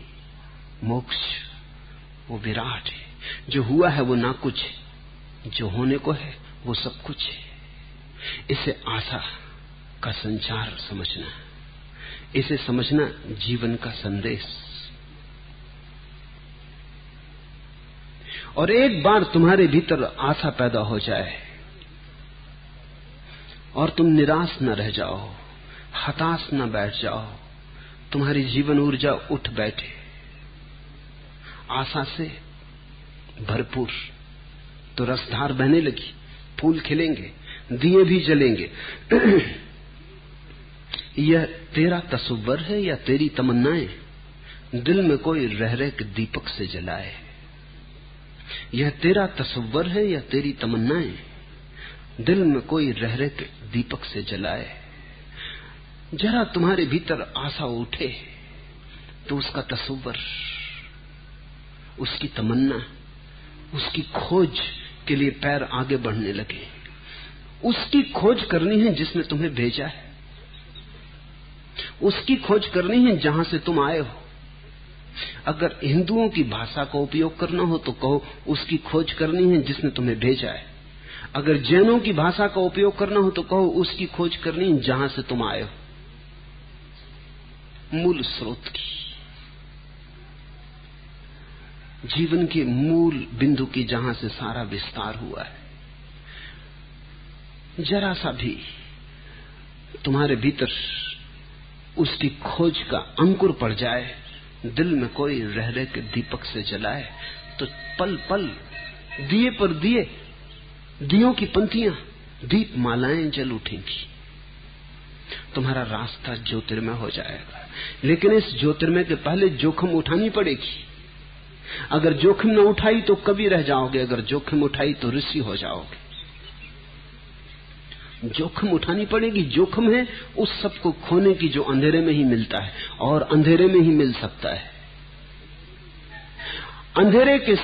मोक्ष, वो विराट है। जो हुआ है वो ना कुछ है, जो होने को है वो सब कुछ है। इसे आशा का संचार समझना, इसे समझना जीवन का संदेश। और एक बार तुम्हारे भीतर आशा पैदा हो जाए और तुम निराश न रह जाओ, हताश न बैठ जाओ, तुम्हारी जीवन ऊर्जा उठ बैठे आशा से भरपूर, तो रसधार बहने लगी, फूल खिलेंगे, दिए भी जलेंगे। यह तेरा तसव्वुर है या तेरी तमन्नाएं, दिल में कोई रह रह के दीपक से जलाए। यह तेरा तसव्वुर है या तेरी तमन्नाएं, दिल में कोई रह रह के दीपक से जलाए। जरा तुम्हारे भीतर आशा उठे तो उसका तसव्वुर, उसकी तमन्ना, उसकी खोज के लिए पैर आगे बढ़ने लगे। उसकी खोज करनी है जिसने तुम्हें भेजा है, उसकी खोज करनी है जहां से तुम आए हो। अगर हिंदुओं की भाषा का उपयोग करना हो तो कहो उसकी खोज करनी है जिसने तुम्हें भेजा है। अगर जैनों की भाषा का उपयोग करना हो तो कहो उसकी खोज करनी है जहां से तुम आए हो, मूल स्रोत की, जीवन के मूल बिंदु की, जहां से सारा विस्तार हुआ है। जरा सा भी तुम्हारे भीतर उसकी खोज का अंकुर पड़ जाए, दिल में कोई रह रह के दीपक से जलाए, तो पल पल दिए पर दिए, दियों की पंक्तियां, दीप मालाएं जल उठेंगी। तुम्हारा रास्ता ज्योतिर्मय हो जाएगा। लेकिन इस ज्योतिर्मय के पहले जोखिम उठानी पड़ेगी। अगर जोखिम न उठाई तो कभी रह जाओगे, अगर जोखिम उठाई तो ऋषि हो जाओगे। जोखिम उठानी पड़ेगी। जोखिम है उस सब को खोने की जो अंधेरे में ही मिलता है, और अंधेरे में ही मिल सकता है। अंधेरे के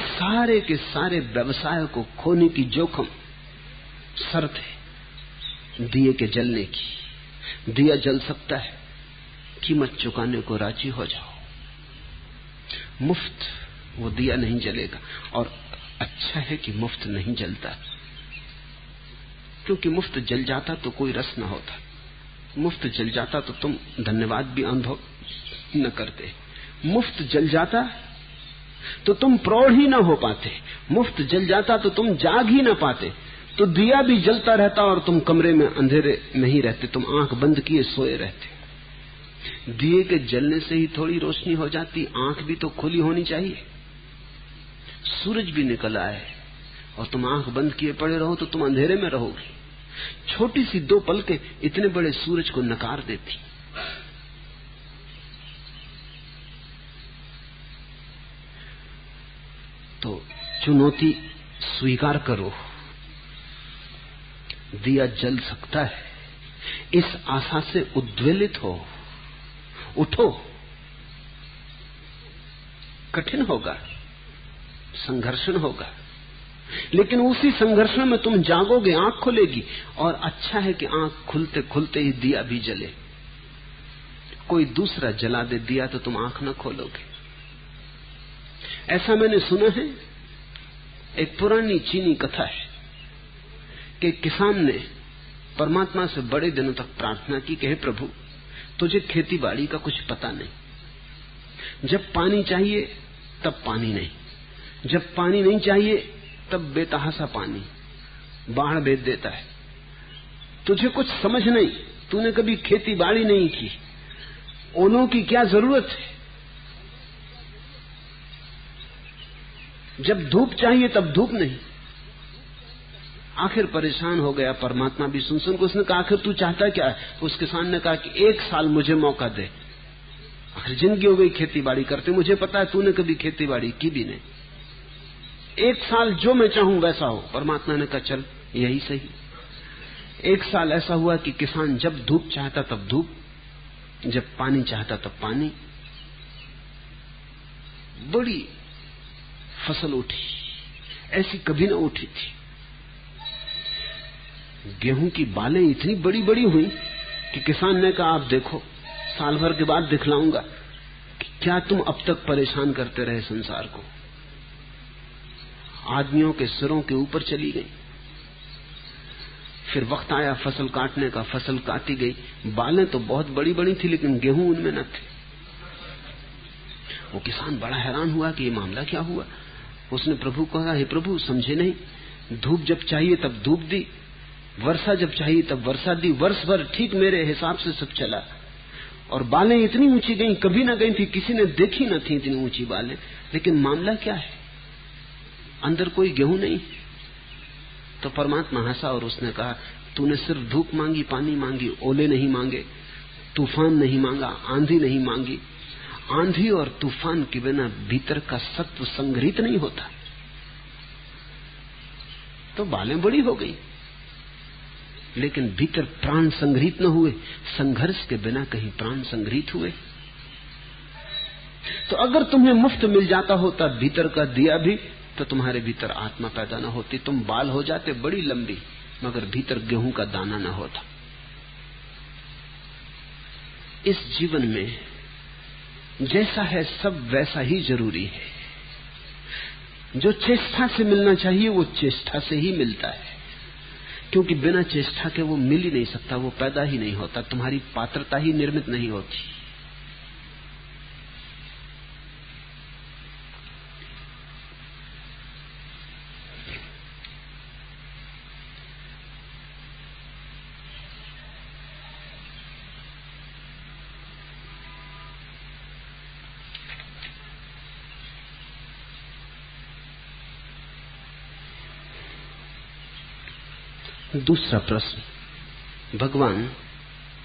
सारे व्यवसाय को खोने की जोखिम शर्त है दिए के जलने की। दिया जल सकता है, कीमत चुकाने को राजी हो जाओ। मुफ्त वो दिया नहीं जलेगा, और अच्छा है कि मुफ्त नहीं जलता, क्योंकि मुफ्त जल जाता तो कोई रस न होता। मुफ्त जल जाता तो तुम धन्यवाद भी अनुभव न करते। मुफ्त जल जाता तो तुम प्रौढ़ ही न हो पाते। मुफ्त जल जाता तो तुम जाग ही न पाते। तो दिया भी जलता रहता और तुम कमरे में अंधेरे में ही रहते, तुम आंख बंद किए सोए रहते। दिए के जलने से ही थोड़ी रोशनी हो जाती, आंख भी तो खुली होनी चाहिए। सूरज भी निकल आए और तुम आंख बंद किए पड़े रहो तो तुम अंधेरे में रहोगे। छोटी सी 2 पलकें इतने बड़े सूरज को नकार देती। तो चुनौती स्वीकार करो, दिया जल सकता है। इस आशा से उद्वेलित हो, उठो। कठिन होगा, संघर्षण होगा, लेकिन उसी संघर्षण में तुम जागोगे, आंख खुलेगी। और अच्छा है कि आंख खुलते खुलते ही दिया भी जले। कोई दूसरा जला दे दिया तो तुम आंख न खोलोगे। ऐसा मैंने सुना है, एक पुरानी चीनी कथा है कि किसान ने परमात्मा से बड़े दिनों तक प्रार्थना की कि हे प्रभु, तुझे खेती बाड़ी का कुछ पता नहीं। जब पानी चाहिए तब पानी नहीं, जब पानी नहीं चाहिए तब बेतहासा पानी, बाढ़ भेज देता है। तुझे कुछ समझ नहीं, तूने कभी खेती बाड़ी नहीं की, ओलों की क्या जरूरत है। जब धूप चाहिए तब धूप नहीं। आखिर परेशान हो गया परमात्मा भी सुन सुन को। उसने कहा आखिर तू चाहता क्या है? तो उस किसान ने कहा कि 1 साल मुझे मौका दे। आखिर जिंदगी हो गई खेती बाड़ी करते, मुझे पता है तूने कभी खेती बाड़ी की भी नहीं। 1 साल जो मैं चाहूं वैसा हो। परमात्मा ने कहा चल यही सही। 1 साल ऐसा हुआ कि किसान जब धूप चाहता तब धूप, जब पानी चाहता तब पानी। बड़ी फसल उठी, ऐसी कभी न उठी थी। गेहूं की बालें इतनी बड़ी बड़ी हुई कि किसान ने कहा आप देखो, साल भर के बाद दिखलाऊंगा कि क्या तुम अब तक परेशान करते रहे संसार को। आदमियों के सिरों के ऊपर चली गई। फिर वक्त आया फसल काटने का, फसल काटी गई। बालें तो बहुत बड़ी बड़ी थी लेकिन गेहूं उनमें न थे। वो किसान बड़ा हैरान हुआ कि ये मामला क्या हुआ। उसने प्रभु को कहा हे प्रभु, समझे नहीं, धूप जब चाहिए तब धूप दी, वर्षा जब चाहिए तब वर्षा दी, वर्ष भर ठीक मेरे हिसाब से सब चला। और बालें इतनी ऊंची गई, कभी ना गई थी, किसी ने देखी न थी इतनी ऊंची बालें। लेकिन मामला क्या है, अंदर कोई गेहूं नहीं। तो परमात्मा हंसा और उसने कहा तूने सिर्फ धूप मांगी, पानी मांगी, ओले नहीं मांगे, तूफान नहीं मांगा, आंधी नहीं मांगी। आंधी और तूफान के बिना भीतर का सत्व संग्रहित नहीं होता। तो बालें बड़ी हो गई लेकिन भीतर प्राण संग्रहित न हुए। संघर्ष के बिना कहीं प्राण संग्रहित हुए। तो अगर तुम्हें मुफ्त मिल जाता होता भीतर का दिया भी, तो तुम्हारे भीतर आत्मा पैदा न होती। तुम बाल हो जाते बड़ी लंबी, मगर भीतर गेहूं का दाना न होता। इस जीवन में जैसा है सब वैसा ही जरूरी है। जो चेष्टा से मिलना चाहिए वो चेष्टा से ही मिलता है, क्योंकि बिना चेष्टा के वो मिल ही नहीं सकता, वो पैदा ही नहीं होता। तुम्हारी पात्रता ही निर्मित नहीं होती। दूसरा प्रश्न। भगवान,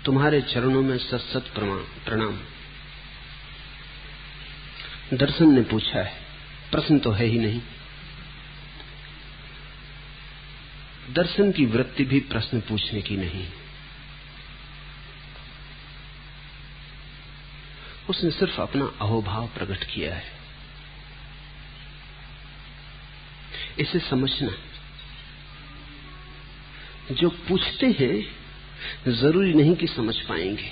तुम्हारे चरणों में सत सत प्रणाम। दर्शन ने पूछा है, प्रश्न तो है ही नहीं। दर्शन की वृत्ति भी प्रश्न पूछने की नहीं। उसने सिर्फ अपना अहोभाव प्रकट किया है। इसे समझना, जो पूछते हैं जरूरी नहीं कि समझ पाएंगे।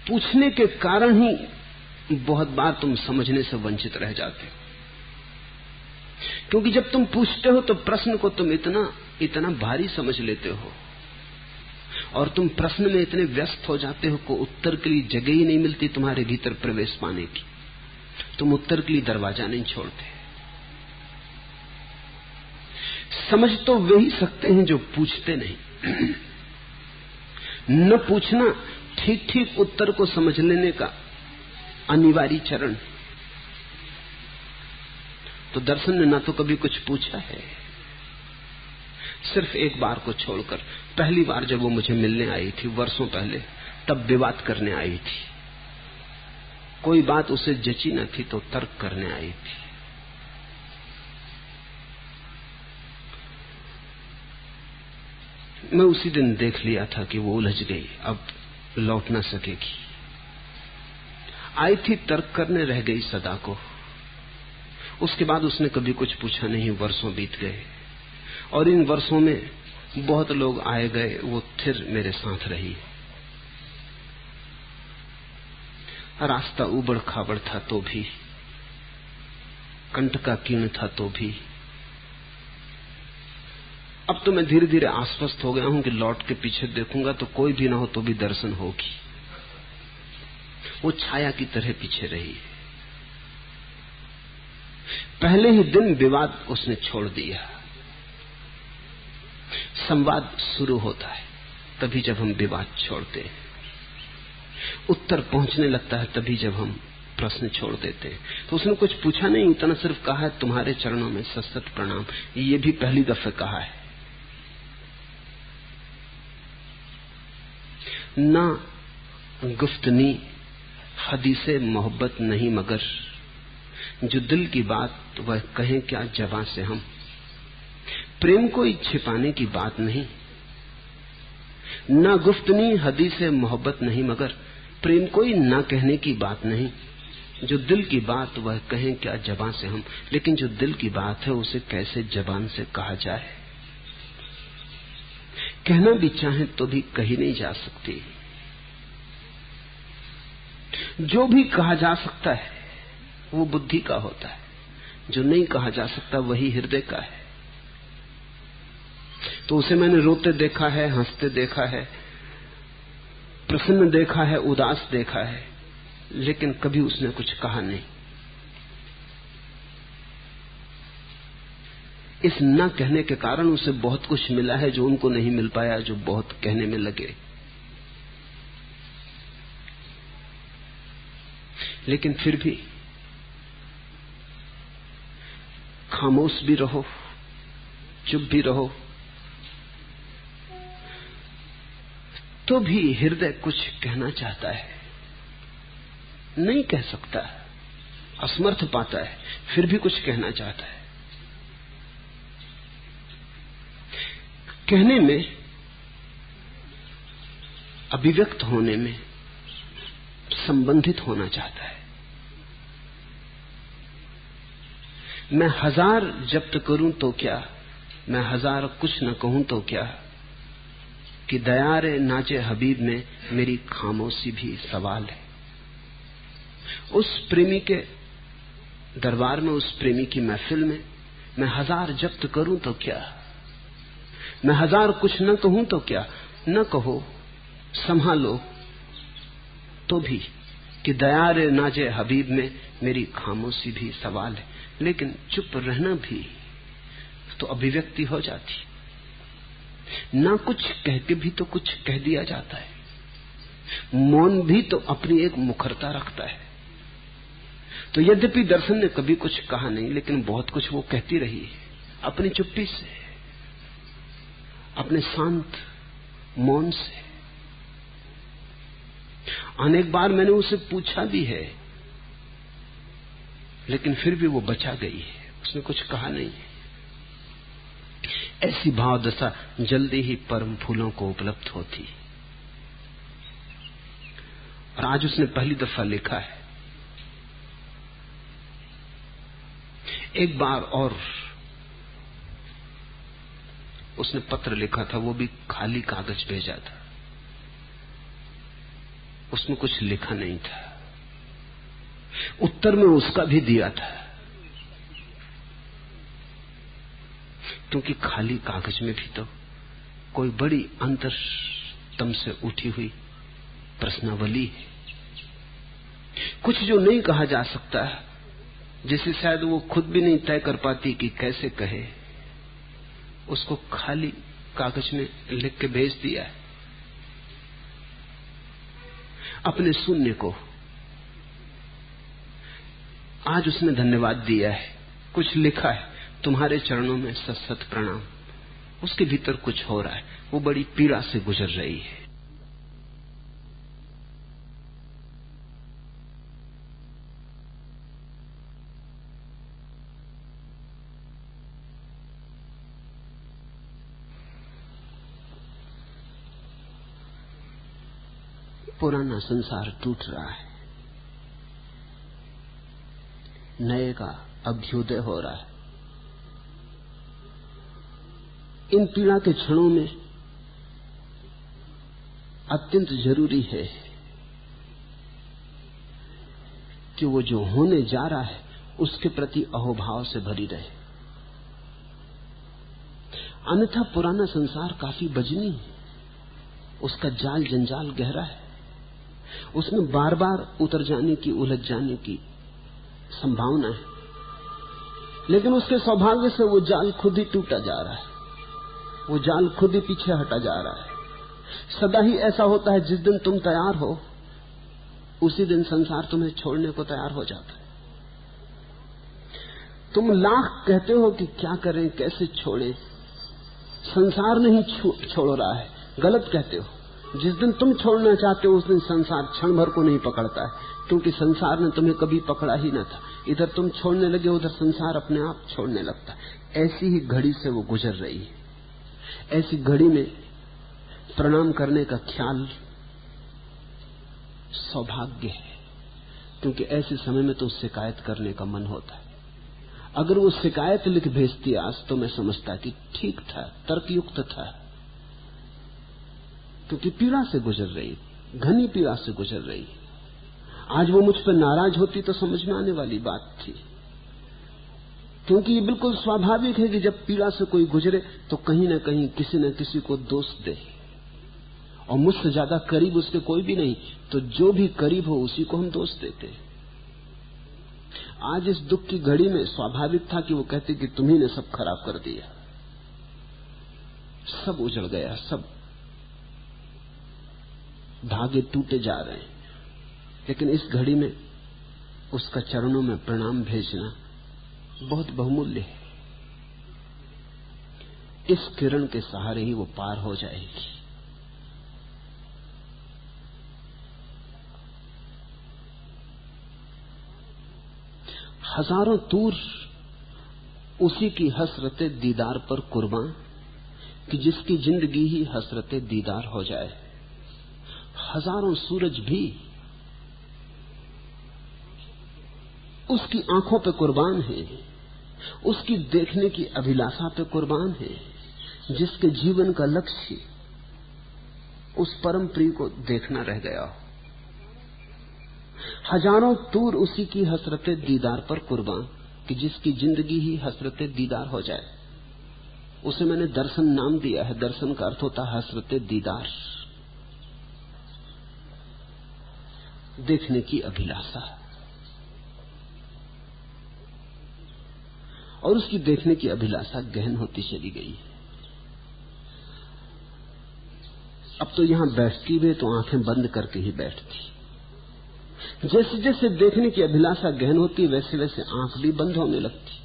पूछने के कारण ही बहुत बार तुम समझने से वंचित रह जाते हो। क्योंकि जब तुम पूछते हो तो प्रश्न को तुम इतना भारी समझ लेते हो और तुम प्रश्न में इतने व्यस्त हो जाते हो कि उत्तर के लिए जगह ही नहीं मिलती तुम्हारे भीतर प्रवेश पाने की। तुम उत्तर के लिए दरवाजा नहीं छोड़ते। समझ तो वे ही सकते हैं जो पूछते नहीं। न पूछना ठीक ठीक उत्तर को समझ लेने का अनिवार्य चरण। तो दर्शन ने ना तो कभी कुछ पूछा है, सिर्फ एक बार को छोड़कर। पहली बार जब वो मुझे मिलने आई थी वर्षों पहले, तब विवाद करने आई थी। कोई बात उसे जची न थी तो तर्क करने आई थी। मैं उसी दिन देख लिया था कि वो उलझ गई, अब लौट ना सकेगी। आई थी तर्क करने, रह गई सदा को। उसके बाद उसने कभी कुछ पूछा नहीं। वर्षों बीत गए और इन वर्षों में बहुत लोग आए गए, वो फिर मेरे साथ रही। रास्ता उबड़ खाबड़ था तो भी, कंठ का कीर्ण था तो भी। अब तो मैं धीरे धीरे आश्वस्त हो गया हूं कि लौट के पीछे देखूंगा तो कोई भी ना हो तो भी दर्शन होगी। वो छाया की तरह पीछे रही। पहले ही दिन विवाद उसने छोड़ दिया। संवाद शुरू होता है तभी जब हम विवाद छोड़ते हैं, उत्तर पहुंचने लगता है तभी जब हम प्रश्न छोड़ देते हैं। तो उसने कुछ पूछा नहीं, इतना सिर्फ कहा है तुम्हारे चरणों में सशत प्रणाम। ये भी पहली दफे कहा है। ना गुफ्तनी हदीसे मोहब्बत नहीं, मगर जो दिल की बात वह कहें क्या जबां से हम। प्रेम कोई छिपाने की बात नहीं, ना गुफ्तनी हदीसे मोहब्बत नहीं, मगर प्रेम कोई ना कहने की बात नहीं। जो दिल की बात वह कहें क्या जबां से हम, लेकिन जो दिल की बात है उसे कैसे जबान से कहा जाए। कहना भी चाहे तो भी कही नहीं जा सकती। जो भी कहा जा सकता है वो बुद्धि का होता है, जो नहीं कहा जा सकता वही हृदय का है। तो उसे मैंने रोते देखा है, हंसते देखा है, प्रसन्न देखा है, उदास देखा है, लेकिन कभी उसने कुछ कहा नहीं। इस न कहने के कारण उसे बहुत कुछ मिला है जो उनको नहीं मिल पाया, जो बहुत कहने में लगे। लेकिन फिर भी खामोश भी रहो, चुप भी रहो, तो भी हृदय कुछ कहना चाहता है, नहीं कह सकता, असमर्थ पाता है, फिर भी कुछ कहना चाहता है। कहने में, अभिव्यक्त होने में संबंधित होना चाहता है। मैं हजार जब्त करूं तो क्या, मैं हजार कुछ न कहूं तो क्या, कि दयारे नाचे हबीब में मेरी खामोशी भी सवाल है। उस प्रेमी के दरबार में, उस प्रेमी की महफिल में मैं हजार जब्त करूं तो क्या, मैं हजार कुछ न कहूं तो क्या, न कहो संभालो तो भी, कि दयारे नाचे हबीब में मेरी खामोशी भी सवाल है। लेकिन चुप रहना भी तो अभिव्यक्ति हो जाती, ना कुछ कह के भी तो कुछ कह दिया जाता है। मौन भी तो अपनी एक मुखरता रखता है। तो यद्यपि दर्शन ने कभी कुछ कहा नहीं, लेकिन बहुत कुछ वो कहती रही है अपनी चुप्पी से, अपने शांत मौन से। अनेक बार मैंने उसे पूछा भी है, लेकिन फिर भी वो बचा गई है, उसने कुछ कहा नहीं। ऐसी भाव दशा जल्दी ही परम फूलों को उपलब्ध होती। और आज उसने पहली दफा लिखा है। एक बार और उसने पत्र लिखा था, वो भी खाली कागज भेजा था, उसमें कुछ लिखा नहीं था। उत्तर में उसका भी दिया था, क्योंकि खाली कागज में भी तो कोई बड़ी अंतरतम से उठी हुई प्रश्नावली है, कुछ जो नहीं कहा जा सकता, जिसे शायद वो खुद भी नहीं तय कर पाती कि कैसे कहे, उसको खाली कागज में लिख के भेज दिया है अपने शून्य को। आज उसने धन्यवाद दिया है, कुछ लिखा है, तुम्हारे चरणों में सत सत प्रणाम। उसके भीतर कुछ हो रहा है, वो बड़ी पीड़ा से गुजर रही है। पुराना संसार टूट रहा है, नए का अभ्युदय हो रहा है। इन पीड़ा के क्षणों में अत्यंत जरूरी है कि वो जो होने जा रहा है उसके प्रति अहोभाव से भरी रहे। अन्यथा पुराना संसार काफी बजनी है, उसका जाल जंजाल गहरा है, उसमें बार बार उतर जाने की, उलझ जाने की संभावना है। लेकिन उसके सौभाग्य से वो जाल खुद ही टूटा जा रहा है, वो जाल खुद ही पीछे हटा जा रहा है। सदा ही ऐसा होता है, जिस दिन तुम तैयार हो उसी दिन संसार तुम्हें छोड़ने को तैयार हो जाता है। तुम लाख कहते हो कि क्या करें, कैसे छोड़ें, संसार नहीं छोड़ रहा है, गलत कहते हो। जिस दिन तुम छोड़ना चाहते हो उस दिन संसार क्षण भर को नहीं पकड़ता है, क्योंकि संसार ने तुम्हें कभी पकड़ा ही न था। इधर तुम छोड़ने लगे, उधर संसार अपने आप छोड़ने लगता है। ऐसी ही घड़ी से वो गुजर रही है। ऐसी घड़ी में प्रणाम करने का ख्याल सौभाग्य है, क्योंकि ऐसे समय में तो शिकायत करने का मन होता है। अगर वो शिकायत लिख भेजती आज तो मैं समझता कि ठीक था, तर्कयुक्त था, क्योंकि पीड़ा से गुजर रही, घनी पीड़ा से गुजर रही। आज वो मुझ पर नाराज होती तो समझ में आने वाली बात थी, क्योंकि ये बिल्कुल स्वाभाविक है कि जब पीड़ा से कोई गुजरे तो कहीं न कहीं किसी न किसी को दोष दे, और मुझसे ज्यादा करीब उसके कोई भी नहीं, तो जो भी करीब हो उसी को हम दोष देते। आज इस दुख की घड़ी में स्वाभाविक था कि वो कहते कि तुम्ही ने सब खराब कर दिया, सब उजड़ गया, सब धागे टूटे जा रहे हैं। लेकिन इस घड़ी में उसका चरणों में प्रणाम भेजना बहुत बहुमूल्य है। इस किरण के सहारे ही वो पार हो जाएगी। हजारों तूर उसी की हसरते दीदार पर कुर्बान, कि जिसकी जिंदगी ही हसरते दीदार हो जाए। हजारों सूरज भी उसकी आंखों पे कुर्बान है, उसकी देखने की अभिलाषा पे कुर्बान है, जिसके जीवन का लक्ष्य उस परम प्रिय को देखना रह गया हो। हजारों तूर उसी की हसरते दीदार पर कुर्बान, कि जिसकी जिंदगी ही हसरते दीदार हो जाए। उसे मैंने दर्शन नाम दिया है। दर्शन का अर्थ होता है हसरते दीदार, देखने की अभिलाषा। और उसकी देखने की अभिलाषा गहन होती चली गई। अब तो यहां बैठती भी तो आंखें बंद करके ही बैठती। जैसे जैसे देखने की अभिलाषा गहन होती वैसे वैसे आंख भी बंद होने लगती,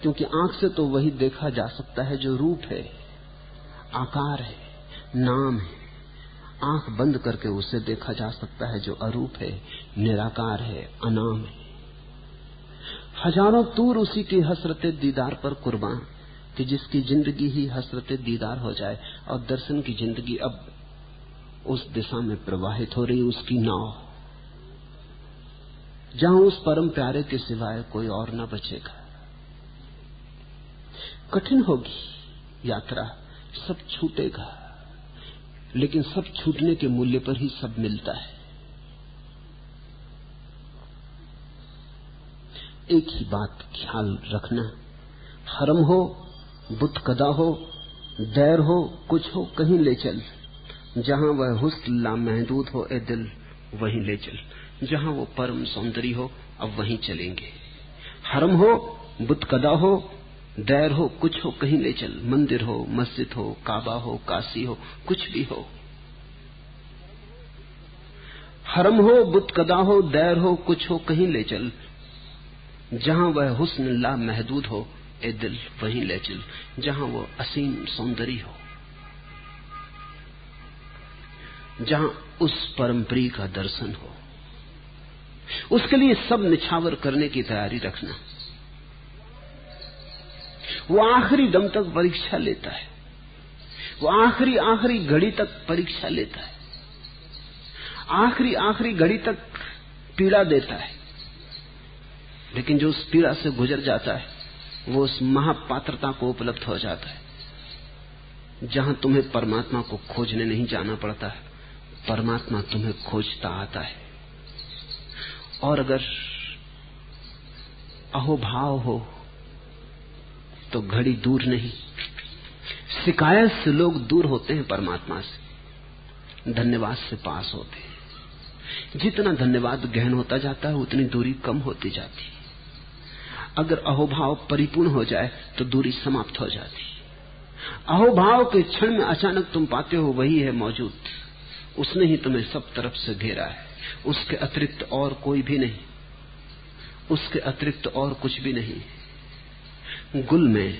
क्योंकि आंख से तो वही देखा जा सकता है जो रूप है, आकार है, नाम है। आंख बंद करके उसे देखा जा सकता है जो अरूप है, निराकार है, अनाम है। हजारों तूर उसी की हसरते दीदार पर कुर्बान, कि जिसकी जिंदगी ही हसरते दीदार हो जाए। और दर्शन की जिंदगी अब उस दिशा में प्रवाहित हो रही, उसकी नाव, जहां उस परम प्यारे के सिवाय कोई और न बचेगा। कठिन होगी यात्रा, सब छूटेगा, लेकिन सब छूटने के मूल्य पर ही सब मिलता है। एक ही बात ख्याल रखना, हरम हो, बुत कदा हो, दैर हो, कुछ हो, कहीं ले चल। जहां वह हुस्न लामहदूद हो ए दिल, वहीं ले चल। जहां वो परम सौंदर्य हो, अब वहीं चलेंगे। हरम हो, बुत कदा हो, दैर हो, कुछ हो, कहीं ले चल। मंदिर हो, मस्जिद हो, काबा हो, काशी हो, कुछ भी हो। हरम हो, बुत कदा हो, दैर हो, कुछ हो, कहीं ले चल। जहां वह हुस्न ला महदूद हो, ए दिल वहीं ले चल। जहां वो असीम सौंदर्य हो, जहां उस परमप्रिय का दर्शन हो, उसके लिए सब निछावर करने की तैयारी रखना। वो आखिरी दम तक परीक्षा लेता है, वो आखिरी घड़ी तक परीक्षा लेता है, आखिरी घड़ी तक पीड़ा देता है। लेकिन जो उस पीड़ा से गुजर जाता है वो उस महापात्रता को उपलब्ध हो जाता है जहां तुम्हें परमात्मा को खोजने नहीं जाना पड़ता है, परमात्मा तुम्हें खोजता आता है। और अगर अहोभाव हो तो घड़ी दूर नहीं। शिकायत से लोग दूर होते हैं परमात्मा से, धन्यवाद से पास होते हैं। जितना धन्यवाद गहन होता जाता है उतनी दूरी कम होती जाती है। अगर अहोभाव परिपूर्ण हो जाए तो दूरी समाप्त हो जाती है। अहोभाव के क्षण में अचानक तुम पाते हो वही है मौजूद, उसने ही तुम्हें सब तरफ से घेरा है, उसके अतिरिक्त और कोई भी नहीं, उसके अतिरिक्त और कुछ भी नहीं। गुल में,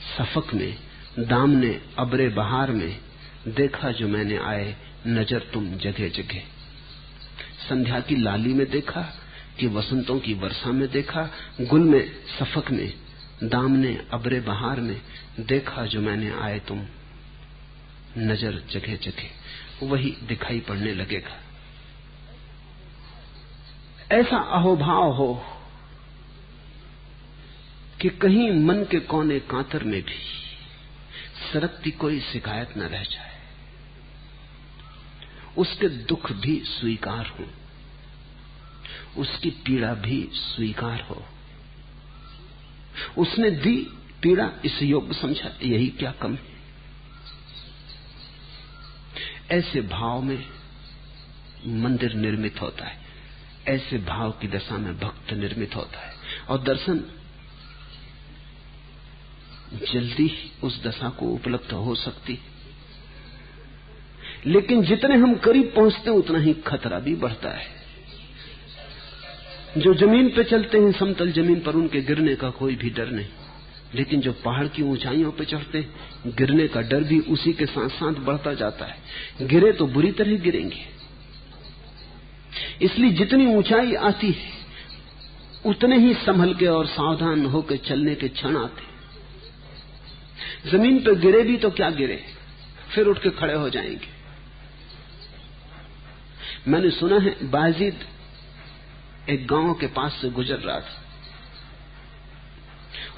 सफक में, दामने अबरे बहार में देखा जो मैंने आए नजर तुम जगह जगह। संध्या की लाली में देखा कि वसंतों की वर्षा में देखा, गुल में, सफक में, दामने अबरे बहार में देखा जो मैंने आए तुम नजर जगह जगह। वही दिखाई पड़ने लगेगा। ऐसा अहोभाव हो कि कहीं मन के कोने कांतर में भी सरकती कोई शिकायत न रह जाए, उसके दुख भी स्वीकार हो, उसकी पीड़ा भी स्वीकार हो। उसने दी पीड़ा, इस योग्य समझा, यही क्या कम है। ऐसे भाव में मंदिर निर्मित होता है, ऐसे भाव की दशा में भक्त निर्मित होता है। और दर्शन जल्दी उस दशा को उपलब्ध हो सकती, लेकिन जितने हम करीब पहुंचते हैं उतना ही खतरा भी बढ़ता है। जो जमीन पे चलते हैं समतल जमीन पर, उनके गिरने का कोई भी डर नहीं, लेकिन जो पहाड़ की ऊंचाइयों पे चढ़ते हैं गिरने का डर भी उसी के साथ साथ बढ़ता जाता है। गिरे तो बुरी तरह गिरेंगे। इसलिए जितनी ऊंचाई आती है उतने ही संभल के और सावधान होकर चलने के क्षण आते। जमीन पर गिरे भी तो क्या गिरे, फिर उठ के खड़े हो जाएंगे। मैंने सुना है बायजीद एक गांव के पास से गुजर रहा था,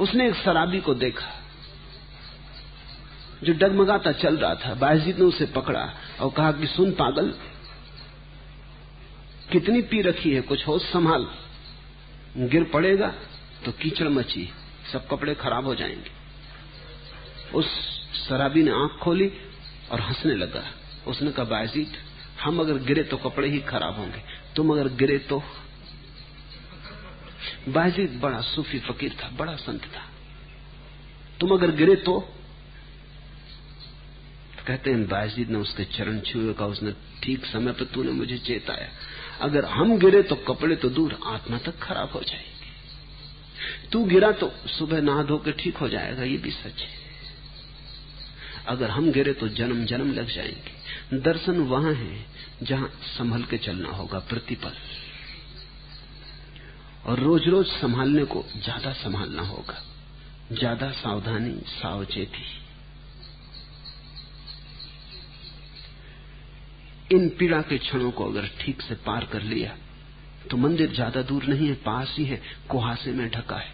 उसने एक शराबी को देखा जो डगमगाता चल रहा था। बायजीद ने उसे पकड़ा और कहा कि सुन पागल, कितनी पी रखी है, कुछ होश संभाल, गिर पड़ेगा तो कीचड़ मची, सब कपड़े खराब हो जाएंगे। उस शराबी ने आंख खोली और हंसने लगा। उसने कहा बायजीद, हम अगर गिरे तो कपड़े ही खराब होंगे, तुम अगर गिरे तो। बायजीद बड़ा सूफी फकीर था, बड़ा संत था। तुम अगर गिरे तो कहते हैं बायजीद ने उसके चरण छुए, का उसने ठीक समय पर तूने मुझे चेताया। अगर हम गिरे तो कपड़े तो दूर, आत्मा तक खराब हो जाएगी। तू गिरा तो सुबह नहा धो के ठीक हो जाएगा, ये भी सच है। अगर हम गिरे तो जन्म जन्म लग जाएंगे। दर्शन वहां है जहां संभल के चलना होगा प्रतिपल, और रोज रोज संभालने को ज्यादा संभालना होगा, ज्यादा सावधानी, सावचेती। इन पीड़ा के क्षणों को अगर ठीक से पार कर लिया तो मंदिर ज्यादा दूर नहीं है, पास ही है, कुहासे में ढका है।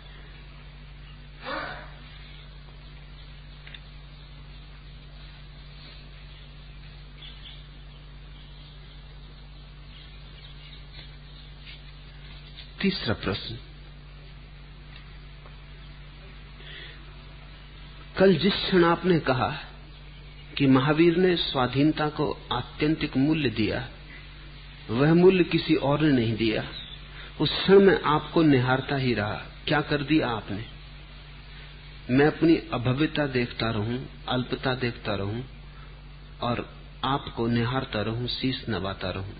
तीसरा प्रश्न, कल जिस क्षण आपने कहा कि महावीर ने स्वाधीनता को आत्यंतिक मूल्य दिया, वह मूल्य किसी और ने नहीं दिया, उस क्षण में आपको निहारता ही रहा। क्या कर दिया आपने? मैं अपनी अभव्यता देखता रहूं, अल्पता देखता रहूं और आपको निहारता रहूं, शीश नवाता रहूं।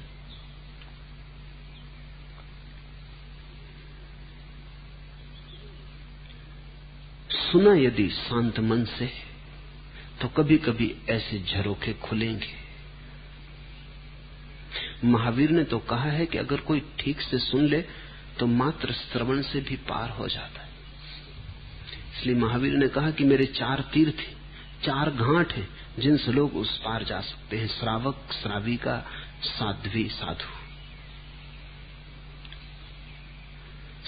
सुना यदि शांत मन से तो कभी कभी ऐसे झरोखे खुलेंगे। महावीर ने तो कहा है कि अगर कोई ठीक से सुन ले तो मात्र श्रवण से भी पार हो जाता है। इसलिए महावीर ने कहा कि मेरे 4 तीर्थ हैं, 4 घाट हैं जिनसे लोग उस पार जा सकते हैं, श्रावक, श्राविका, साध्वी, साधु।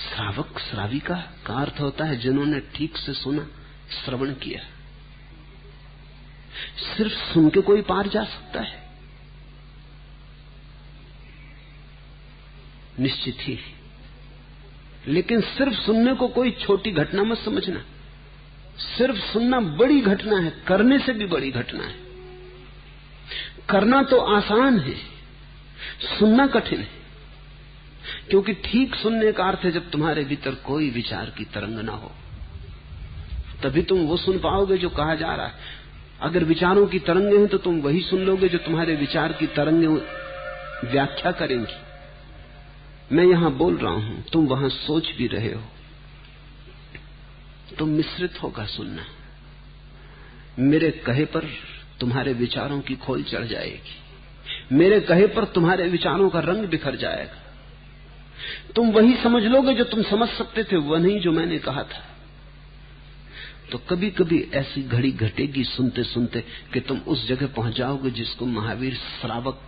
श्रावक श्राविका का अर्थ होता है जिन्होंने ठीक से सुना, श्रवण किया। सिर्फ सुन के कोई पार जा सकता है? निश्चित ही। लेकिन सिर्फ सुनने को कोई छोटी घटना मत समझना। सिर्फ सुनना बड़ी घटना है, करने से भी बड़ी घटना है। करना तो आसान है, सुनना कठिन है। क्योंकि ठीक सुनने का अर्थ है जब तुम्हारे भीतर कोई विचार की तरंग ना हो, तभी तुम वो सुन पाओगे जो कहा जा रहा है। अगर विचारों की तरंगें हैं तो तुम वही सुन लोगे जो तुम्हारे विचार की तरंगें व्याख्या करेंगी। मैं यहां बोल रहा हूं, तुम वहां सोच भी रहे हो, तो मिश्रित होगा सुनना। मेरे कहे पर तुम्हारे विचारों की खोल चढ़ जाएगी, मेरे कहे पर तुम्हारे विचारों का रंग बिखर जाएगा। तुम वही समझ लोगे जो तुम समझ सकते थे, वह नहीं जो मैंने कहा था। तो कभी कभी ऐसी घड़ी घटेगी सुनते सुनते कि तुम उस जगह पहुंच जाओगे जिसको महावीर श्रावक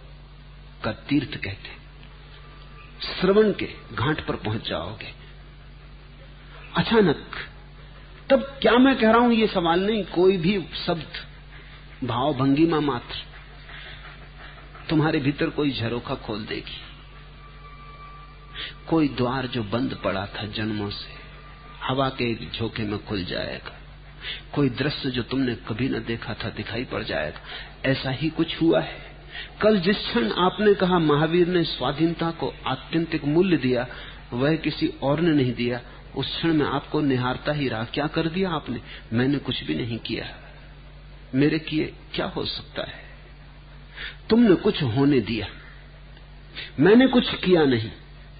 का तीर्थ कहते। श्रवण के घाट पर पहुंच जाओगे अचानक। तब क्या मैं कह रहा हूं ये सवाल नहीं, कोई भी शब्द, भाव, भंगिमा मात्र तुम्हारे भीतर कोई झरोखा खोल देगी। कोई द्वार जो बंद पड़ा था जन्मों से, हवा के एक झोंके में खुल जाएगा। कोई दृश्य जो तुमने कभी न देखा था दिखाई पड़ जाएगा। ऐसा ही कुछ हुआ है। कल जिस क्षण आपने कहा महावीर ने स्वाधीनता को आत्यंतिक मूल्य दिया, वह किसी और ने नहीं दिया। उस क्षण में आपको निहारता ही रहा। क्या कर दिया आपने? मैंने कुछ भी नहीं किया। मेरे किए क्या हो सकता है? तुमने कुछ होने दिया। मैंने कुछ किया नहीं,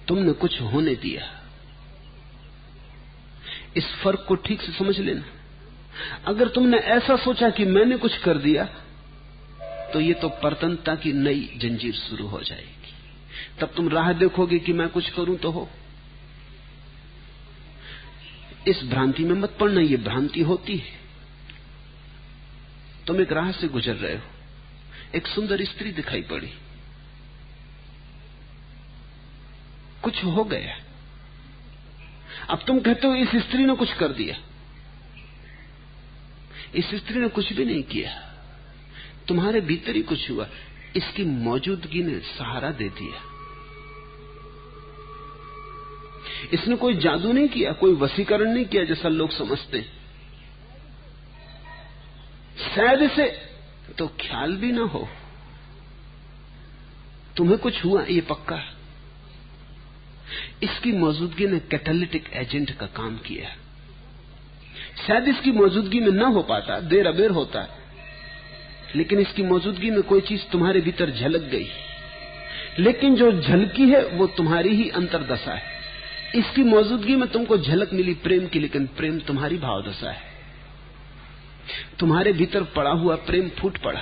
तुमने कुछ होने दिया। इस फर्क को ठीक से समझ लेना। अगर तुमने ऐसा सोचा कि मैंने कुछ कर दिया, तो ये तो परतंत्रता की नई जंजीर शुरू हो जाएगी। तब तुम राह देखोगे कि मैं कुछ करूं तो हो। इस भ्रांति में मत पड़ना, ये भ्रांति होती है। तुम एक राह से गुजर रहे हो, एक सुंदर स्त्री दिखाई पड़ी, कुछ हो गया। अब तुम कहते हो इस स्त्री ने कुछ कर दिया। इस स्त्री ने कुछ भी नहीं किया, तुम्हारे भीतर ही कुछ हुआ। इसकी मौजूदगी ने सहारा दे दिया। इसने कोई जादू नहीं किया, कोई वशीकरण नहीं किया जैसा लोग समझते हैं। शायद इसे तो ख्याल भी ना हो। तुम्हें कुछ हुआ ये पक्का। इसकी मौजूदगी ने कैटालिटिक एजेंट का काम किया। शायद इसकी मौजूदगी में ना हो पाता, देर अबेर होता है, लेकिन इसकी मौजूदगी में कोई चीज तुम्हारे भीतर झलक गई। लेकिन जो झलकी है वो तुम्हारी ही अंतर्दशा है। इसकी मौजूदगी में तुमको झलक मिली प्रेम की, लेकिन प्रेम तुम्हारी भावदशा है। तुम्हारे भीतर पड़ा हुआ प्रेम फूट पड़ा।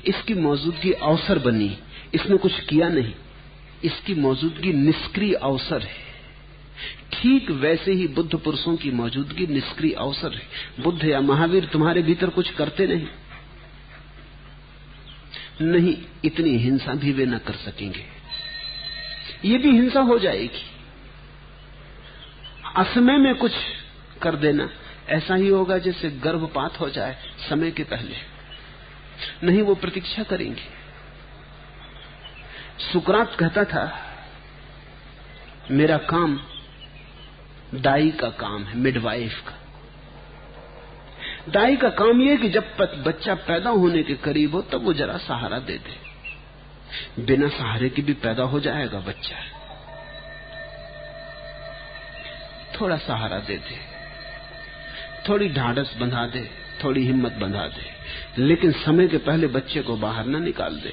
इसकी मौजूदगी अवसर बनी, इसने कुछ किया नहीं। इसकी मौजूदगी निष्क्रिय अवसर है। ठीक वैसे ही बुद्ध पुरुषों की मौजूदगी निष्क्रिय अवसर है। बुद्ध या महावीर तुम्हारे भीतर कुछ करते नहीं, इतनी हिंसा भी वे न कर सकेंगे। ये भी हिंसा हो जाएगी। असमय में कुछ कर देना ऐसा ही होगा जैसे गर्भपात हो जाए समय के पहले। नहीं, वो प्रतीक्षा करेंगे। सुकरात कहता था मेरा काम दाई का काम है, मिडवाइफ का। दाई का काम यह है कि जब बच्चा पैदा होने के करीब हो तब वो जरा सहारा दे दे। बिना सहारे के भी पैदा हो जाएगा बच्चा, थोड़ा सहारा दे दे। थोड़ी ढाढ़स बंधा दे, थोड़ी हिम्मत बंधा दे, लेकिन समय के पहले बच्चे को बाहर ना निकाल दे,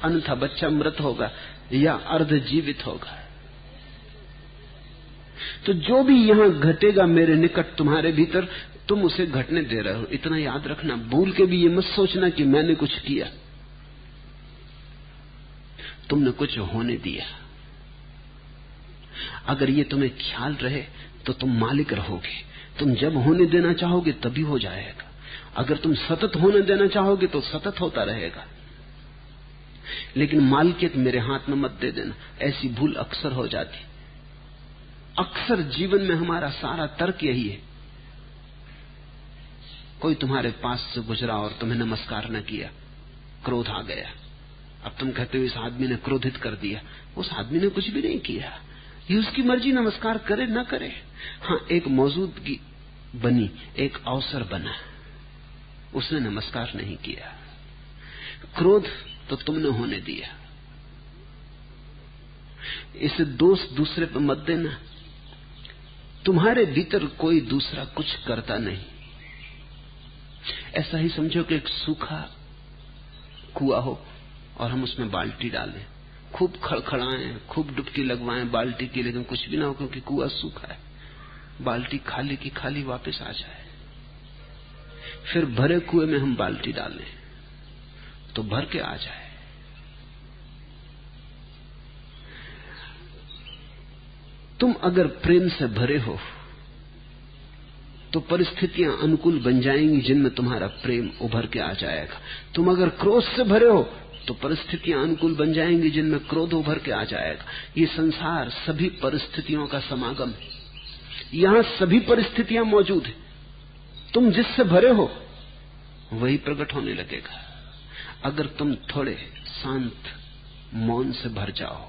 अन्यथा बच्चा मृत होगा या अर्ध जीवित होगा। तो जो भी यहां घटेगा मेरे निकट तुम्हारे भीतर, तुम उसे घटने दे रहे हो, इतना याद रखना। भूल के भी ये मत सोचना कि मैंने कुछ किया, तुमने कुछ होने दिया। अगर ये तुम्हें ख्याल रहे तो तुम मालिक रहोगे। तुम जब होने देना चाहोगे तभी हो जाएगा। अगर तुम सतत होने देना चाहोगे तो सतत होता रहेगा। लेकिन मालिकियत मेरे हाथ में मत दे देना, ऐसी भूल अक्सर हो जाती। अक्सर जीवन में हमारा सारा तर्क यही है। कोई तुम्हारे पास से गुजरा और तुम्हें नमस्कार न किया, क्रोध आ गया। अब तुम कहते हो इस आदमी ने क्रोधित कर दिया। उस आदमी ने कुछ भी नहीं किया, ये उसकी मर्जी, नमस्कार करे न करे। हाँ, एक मौजूदगी बनी, एक अवसर बना, उसने नमस्कार नहीं किया। क्रोध तो तुमने होने दिया। इसे दोष दूसरे पर मत देना। तुम्हारे भीतर कोई दूसरा कुछ करता नहीं। ऐसा ही समझो कि एक सूखा कुआं हो और हम उसमें बाल्टी डालें, खूब खड़खड़ाएं, खूब डुबकी लगवाएं बाल्टी की, लेकिन कुछ भी ना हो क्योंकि कुआं सूखा है। बाल्टी खाली की खाली वापस आ जाए। फिर भरे कुएं में हम बाल्टी डालें तो भर के आ जाए। तुम अगर प्रेम से भरे हो तो परिस्थितियां अनुकूल बन जाएंगी जिनमें तुम्हारा प्रेम उभर के आ जाएगा। तुम अगर क्रोध से भरे हो तो परिस्थितियां अनुकूल बन जाएंगी जिनमें क्रोध उभर के आ जाएगा। ये संसार सभी परिस्थितियों का समागम है। यहां सभी परिस्थितियां मौजूद है। तुम जिससे भरे हो वही प्रकट होने लगेगा। अगर तुम थोड़े शांत मौन से भर जाओ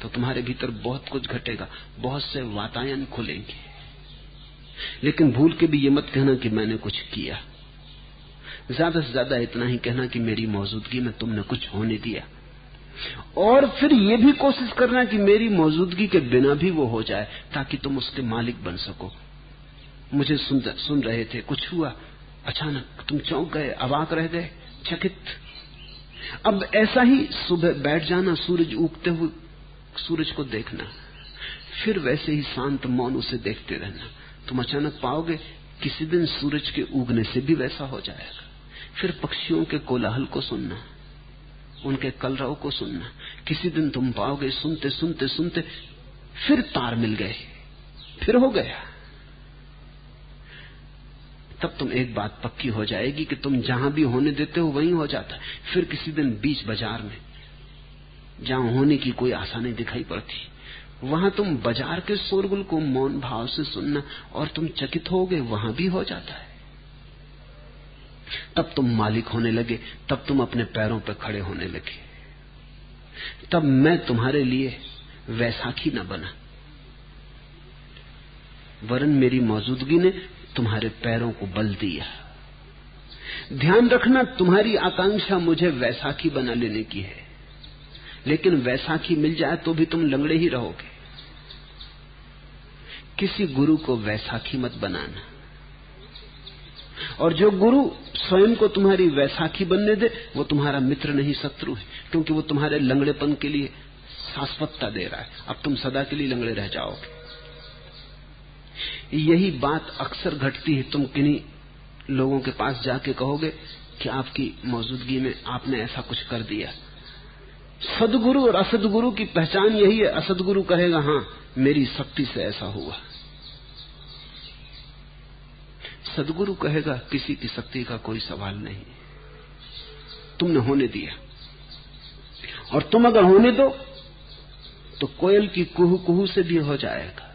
तो तुम्हारे भीतर बहुत कुछ घटेगा, बहुत से वातायन खुलेंगे। लेकिन भूल के भी ये मत कहना कि मैंने कुछ किया। ज्यादा से ज्यादा इतना ही कहना कि मेरी मौजूदगी में तुमने कुछ होने दिया। और फिर ये भी कोशिश करना कि मेरी मौजूदगी के बिना भी वो हो जाए, ताकि तुम उसके मालिक बन सको। मुझे सुन रहे थे, कुछ हुआ, अचानक तुम चौंक गए, अवाक रह गए, चकित। अब ऐसा ही सुबह बैठ जाना, सूरज उगते हुए सूरज को देखना, फिर वैसे ही शांत मौन उसे देखते रहना। तुम अचानक पाओगे किसी दिन सूरज के उगने से भी वैसा हो जाएगा। फिर पक्षियों के कोलाहल को सुनना, उनके कलरव को सुनना। किसी दिन तुम पाओगे सुनते सुनते सुनते फिर तार मिल गए, फिर हो गया। तब तुम एक बात पक्की हो जाएगी कि तुम जहां भी होने देते हो वहीं हो जाता है। फिर किसी दिन बीच बाजार में, जहां होने की कोई आशा नहीं दिखाई पड़ती, वहां तुम बाजार के शोरगुल को मौन भाव से सुनना और तुम चकित होगे, वहां भी हो जाता है। तब तुम मालिक होने लगे, तब तुम अपने पैरों पर खड़े होने लगे। तब मैं तुम्हारे लिए वैसाखी न बना, वरन मेरी मौजूदगी ने तुम्हारे पैरों को बल दिया। ध्यान रखना, तुम्हारी आकांक्षा मुझे वैसाखी बना लेने की है, लेकिन वैसाखी मिल जाए तो भी तुम लंगड़े ही रहोगे। किसी गुरु को वैसाखी मत बनाना, और जो गुरु स्वयं को तुम्हारी वैसाखी बनने दे वो तुम्हारा मित्र नहीं शत्रु है, क्योंकि वो तुम्हारे लंगड़ेपन के लिए शाश्वतता दे रहा है। अब तुम सदा के लिए लंगड़े रह जाओगे। यही बात अक्सर घटती है। तुम किन्हीं लोगों के पास जाके कहोगे कि आपकी मौजूदगी में आपने ऐसा कुछ कर दिया। सदगुरु और असदगुरु की पहचान यही है। असदगुरु कहेगा हाँ मेरी शक्ति से ऐसा हुआ, सदगुरु कहेगा किसी की शक्ति का कोई सवाल नहीं, तुमने होने दिया। और तुम अगर होने दो तो कोयल की कुहू कुहू से भी हो जाएगा,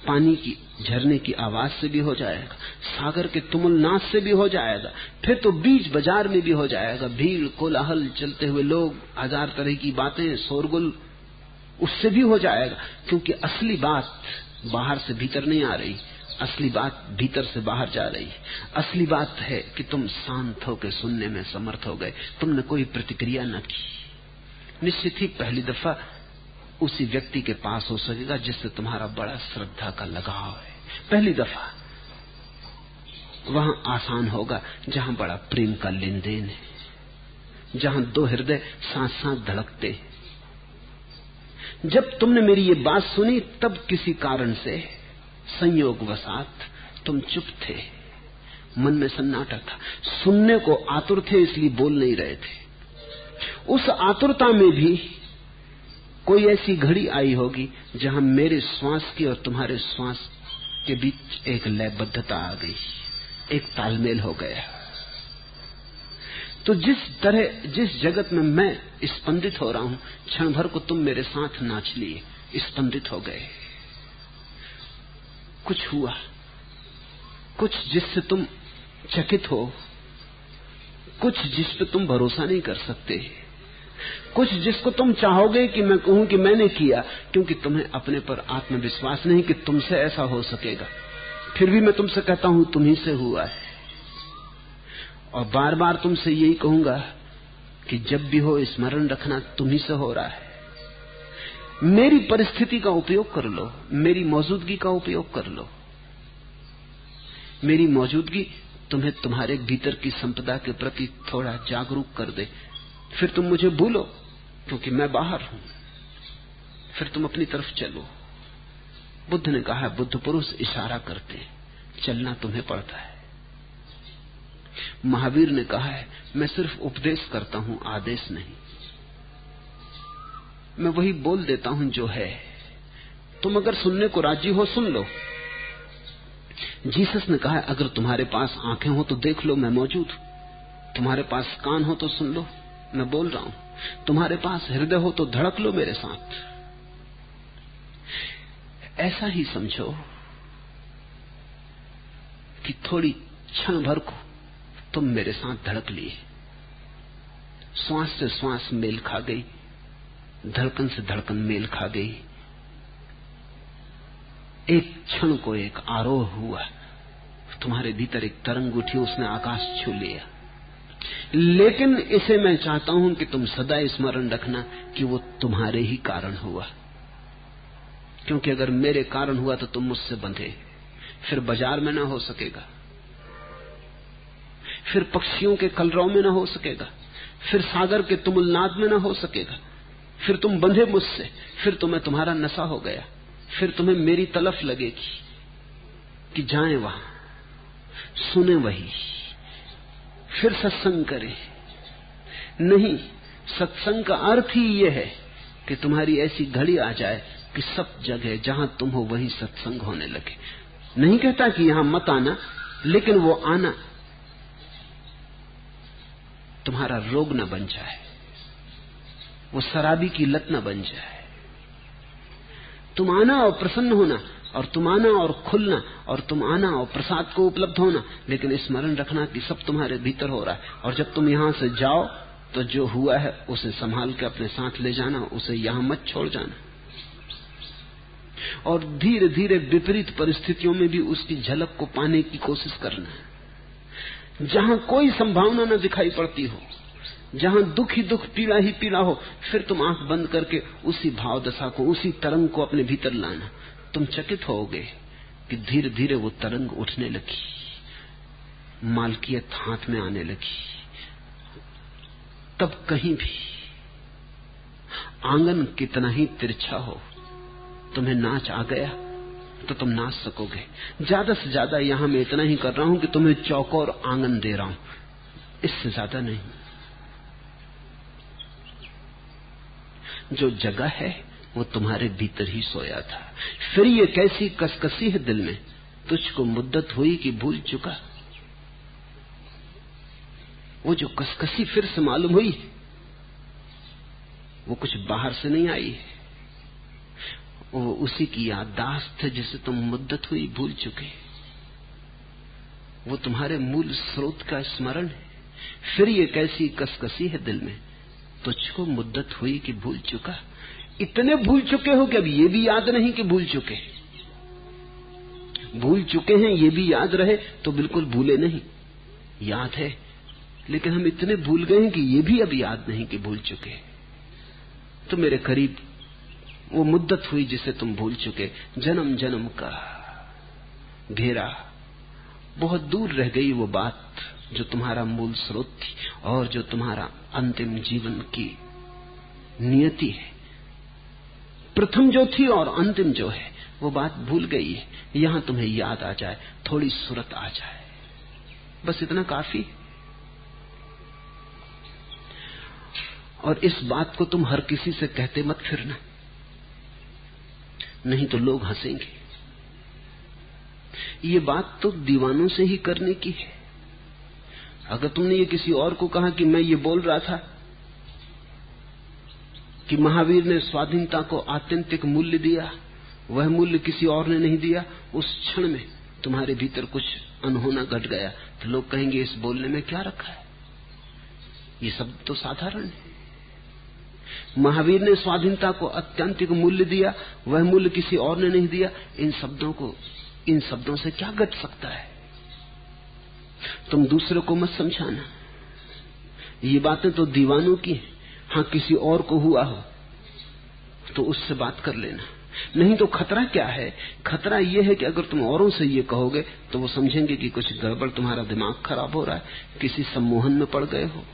पानी की झरने की आवाज से भी हो जाएगा, सागर के तुमुल नाच से भी हो जाएगा, फिर तो बीच बाजार में भी हो जाएगा। भीड़ कोलाहल, चलते हुए लोग, हजार तरह की बातें, शोरगुल, उससे भी हो जाएगा। क्योंकि असली बात बाहर से भीतर नहीं आ रही, असली बात भीतर से बाहर जा रही है। असली बात है कि तुम शांत होकर सुनने में समर्थ हो गए, तुमने कोई प्रतिक्रिया न की। निश्चित ही पहली दफा उसी व्यक्ति के पास हो सकेगा जिससे तुम्हारा बड़ा श्रद्धा का लगाव है। पहली दफा वहां आसान होगा जहां बड़ा प्रेम का लेन देन है, जहां दो हृदय साथ साथ धड़कते। जब तुमने मेरी ये बात सुनी तब किसी कारण से संयोगवशात तुम चुप थे, मन में सन्नाटा था, सुनने को आतुर थे इसलिए बोल नहीं रहे थे। उस आतुरता में भी कोई ऐसी घड़ी आई होगी जहां मेरे श्वास की और तुम्हारे श्वास के बीच एक लयबद्धता आ गई, एक तालमेल हो गया। तो जिस जगत में मैं स्पंदित हो रहा हूं, क्षण भर को तुम मेरे साथ नाच लिए, स्पंदित हो गए। कुछ हुआ, कुछ जिससे तुम चकित हो, कुछ जिस पे तुम भरोसा नहीं कर सकते, कुछ जिसको तुम चाहोगे कि मैं कहूं कि मैंने किया, क्योंकि तुम्हें अपने पर आत्मविश्वास नहीं कि तुमसे ऐसा हो सकेगा। फिर भी मैं तुमसे कहता हूं तुम्ही से हुआ है, और बार बार तुमसे यही कहूंगा कि जब भी हो स्मरण रखना तुम्ही से हो रहा है। मेरी परिस्थिति का उपयोग कर लो, मेरी मौजूदगी का उपयोग कर लो। मेरी मौजूदगी तुम्हें तुम्हारे भीतर की संपदा के प्रति थोड़ा जागरूक कर दे, फिर तुम मुझे भूलो क्योंकि मैं बाहर हूं, फिर तुम अपनी तरफ चलो। बुद्ध ने कहा, बुद्ध पुरुष इशारा करते, चलना तुम्हें पड़ता है। महावीर ने कहा है, मैं सिर्फ उपदेश करता हूं, आदेश नहीं। मैं वही बोल देता हूं जो है, तुम अगर सुनने को राजी हो सुन लो। जीसस ने कहा, अगर तुम्हारे पास आंखें हो तो देख लो, मैं मौजूद हूं। तुम्हारे पास कान हो तो सुन लो, मैं बोल रहा हूं। तुम्हारे पास हृदय हो तो धड़क लो मेरे साथ। ऐसा ही समझो कि थोड़ी क्षण भर को तुम मेरे साथ धड़क लिए, श्वास से श्वास मेल खा गई, धड़कन से धड़कन मेल खा गई। एक क्षण को एक आरोह हुआ, तुम्हारे भीतर एक तरंग उठी, उसने आकाश छू लिया। लेकिन इसे मैं चाहता हूं कि तुम सदा स्मरण रखना कि वो तुम्हारे ही कारण हुआ, क्योंकि अगर मेरे कारण हुआ तो तुम मुझसे बंधे, फिर बाजार में ना हो सकेगा, फिर पक्षियों के कलरव में ना हो सकेगा, फिर सागर के तुमुलनाद में ना हो सकेगा, फिर तुम बंधे मुझसे, फिर तुम्हें तुम्हारा नशा हो गया, फिर तुम्हें मेरी तलफ लगेगी कि जाएं वहां, सुने वही, फिर सत्संग करें। नहीं, सत्संग का अर्थ ही यह है कि तुम्हारी ऐसी घड़ी आ जाए कि सब जगह जहां तुम हो वहीं सत्संग होने लगे। नहीं कहता कि यहां मत आना, लेकिन वो आना तुम्हारा रोग न बन जाए, वो शराबी की लत न बन जाए। तुम आना और प्रसन्न होना, और तुम आना और खुलना, और तुम आना और प्रसाद को उपलब्ध होना, लेकिन स्मरण रखना कि सब तुम्हारे भीतर हो रहा है। और जब तुम यहां से जाओ तो जो हुआ है उसे संभाल के अपने साथ ले जाना, उसे यहां मत छोड़ जाना। और धीरे धीरे विपरीत परिस्थितियों में भी उसकी झलक को पाने की कोशिश करना है। जहां कोई संभावना न दिखाई पड़ती हो, जहां दुख ही दुख, पीड़ा ही पीड़ा हो, फिर तुम आंख बंद करके उसी भाव दशा को, उसी तरंग को अपने भीतर लाना। तुम चकित होगे कि धीरे धीरे वो तरंग उठने लगी, मालकियत हाथ में आने लगी। तब कहीं भी आंगन कितना ही तिरछा हो, तुम्हें नाच आ गया तो तुम नाच सकोगे। ज्यादा से ज्यादा यहां मैं इतना ही कर रहा हूं कि तुम्हें चौकोर आंगन दे रहा हूं, इससे ज्यादा नहीं। जो जगह है वो तुम्हारे भीतर ही सोया था। फिर ये कैसी कसकसी है दिल में, तुझको मुद्दत हुई कि भूल चुका। वो जो कसकसी फिर से मालूम हुई, वो कुछ बाहर से नहीं आई है, वो उसी की याददाश्त है जिसे तुम मुद्दत हुई भूल चुके। वो तुम्हारे मूल स्रोत का स्मरण है। फिर ये कैसी कसकसी है दिल में, तुझको मुद्दत हुई कि भूल चुका। इतने भूल चुके हो कि अब ये भी याद नहीं कि भूल चुके। भूल चुके हैं ये भी याद रहे तो बिल्कुल भूले नहीं, याद है, लेकिन हम इतने भूल गए हैं कि ये भी अब याद नहीं कि भूल चुके। तो मेरे करीब वो मुद्दत हुई जिसे तुम भूल चुके, जन्म जन्म का घेरा, बहुत दूर रह गई वो बात जो तुम्हारा मूल स्रोत थी और जो तुम्हारा अंतिम जीवन की नियति है। प्रथम जो थी और अंतिम जो है वो बात भूल गई है। यहां तुम्हें याद आ जाए, थोड़ी सूरत आ जाए, बस इतना काफी। और इस बात को तुम हर किसी से कहते मत फिरना, नहीं तो लोग हंसेंगे। ये बात तो दीवानों से ही करने की है। अगर तुमने ये किसी और को कहा कि मैं ये बोल रहा था कि महावीर ने स्वाधीनता को आत्यंतिक मूल्य दिया, वह मूल्य किसी और ने नहीं दिया, उस क्षण में तुम्हारे भीतर कुछ अनहोना घट गया, तो लोग कहेंगे इस बोलने में क्या रखा है, ये सब तो साधारण है। महावीर ने स्वाधीनता को आत्यंतिक मूल्य दिया, वह मूल्य किसी और ने नहीं दिया, इन शब्दों से क्या घट सकता है। तुम दूसरे को मत समझाना, ये बातें तो दीवानों की हैं। हाँ, किसी और को हुआ हो तो उससे बात कर लेना। नहीं तो खतरा क्या है? खतरा यह है कि अगर तुम औरों से ये कहोगे तो वो समझेंगे कि कुछ गड़बड़, तुम्हारा दिमाग खराब हो रहा है, किसी सम्मोहन में पड़ गए हो।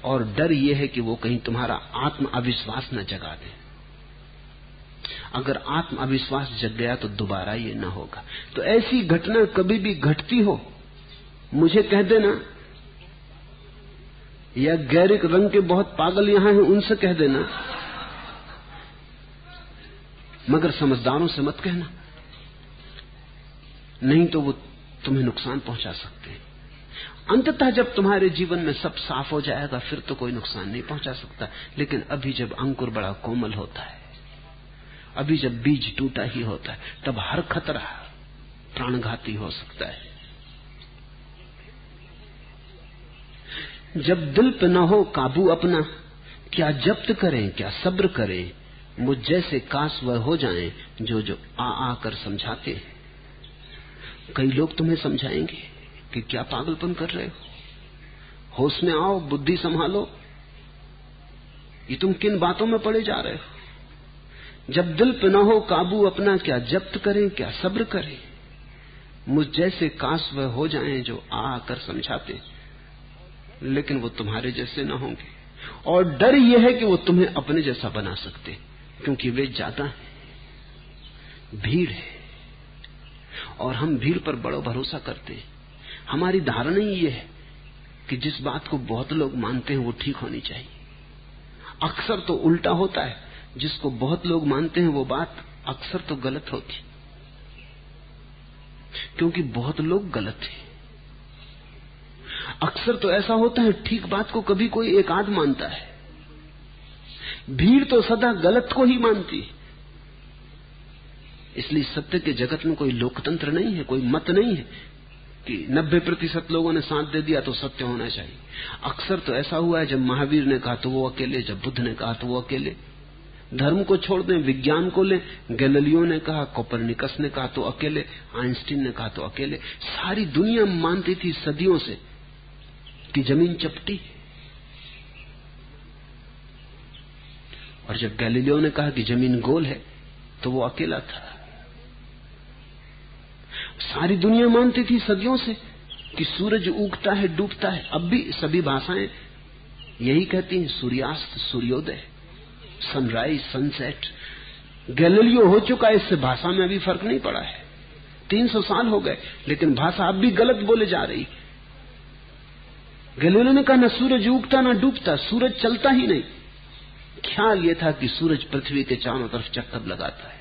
और डर यह है कि वो कहीं तुम्हारा आत्म अविश्वास न जगा दे। अगर आत्म अविश्वास जग गया तो दोबारा ये न होगा। तो ऐसी घटना कभी भी घटती हो मुझे कह देना, या गैरिक रंग के बहुत पागल यहां हैं उनसे कह देना, मगर समझदारों से मत कहना, नहीं तो वो तुम्हें नुकसान पहुंचा सकते हैं। अंततः जब तुम्हारे जीवन में सब साफ हो जाएगा फिर तो कोई नुकसान नहीं पहुंचा सकता। लेकिन अभी जब अंकुर बड़ा कोमल होता है, अभी जब बीज टूटा ही होता है, तब हर खतरा प्राणघाती हो सकता है। जब दिल पे न हो काबू अपना, क्या जब्त करें क्या सब्र करें, मुझ जैसे काश वह हो जाएं जो जो आकर समझाते हैं। कई लोग तुम्हें समझाएंगे कि क्या पागलपन कर रहे हो, होश में आओ, बुद्धि संभालो, ये तुम किन बातों में पड़े जा रहे हो। जब दिल पे न हो काबू अपना, क्या जब्त करें क्या सब्र करें, मुझ जैसे काश वह हो जाएं जो आकर समझाते। लेकिन वो तुम्हारे जैसे न होंगे, और डर यह है कि वो तुम्हें अपने जैसा बना सकते, क्योंकि वे ज्यादा हैं, भीड़ है, और हम भीड़ पर बड़ा भरोसा करते हैं। हमारी धारणा ही यह है कि जिस बात को बहुत लोग मानते हैं वो ठीक होनी चाहिए। अक्सर तो उल्टा होता है, जिसको बहुत लोग मानते हैं वो बात अक्सर तो गलत होती, क्योंकि बहुत लोग गलत हैं। अक्सर तो ऐसा होता है ठीक बात को कभी कोई एक आध मानता है, भीड़ तो सदा गलत को ही मानती है। इसलिए सत्य के जगत में कोई लोकतंत्र नहीं है, कोई मत नहीं है कि 90% लोगों ने साथ दे दिया तो सत्य होना चाहिए। अक्सर तो ऐसा हुआ है, जब महावीर ने कहा तो वो अकेले, जब बुद्ध ने कहा तो वो अकेले। धर्म को छोड़ दें, विज्ञान को लें, गैलीलियो ने कहा, कोपरनिकस ने कहा तो अकेले, आइंस्टीन ने कहा तो अकेले। सारी दुनिया मानती थी सदियों से कि जमीन चपटी, और जब गैलीलियो ने कहा कि जमीन गोल है तो वो अकेला था। सारी दुनिया मानती थी सदियों से कि सूरज उगता है डूबता है। अब भी सभी भाषाएं यही कहती हैं, सूर्यास्त सूर्योदय, सनराइज सनसेट। गैलीलियो हो चुका है, इससे भाषा में अभी फर्क नहीं पड़ा है। 300 साल हो गए, लेकिन भाषा अब भी गलत बोले जा रही। गैलीलियो ने कहा ना सूरज उगता ना डूबता, सूरज चलता ही नहीं। ख्याल यह था कि सूरज पृथ्वी के चारों तरफ चक्कर लगाता है,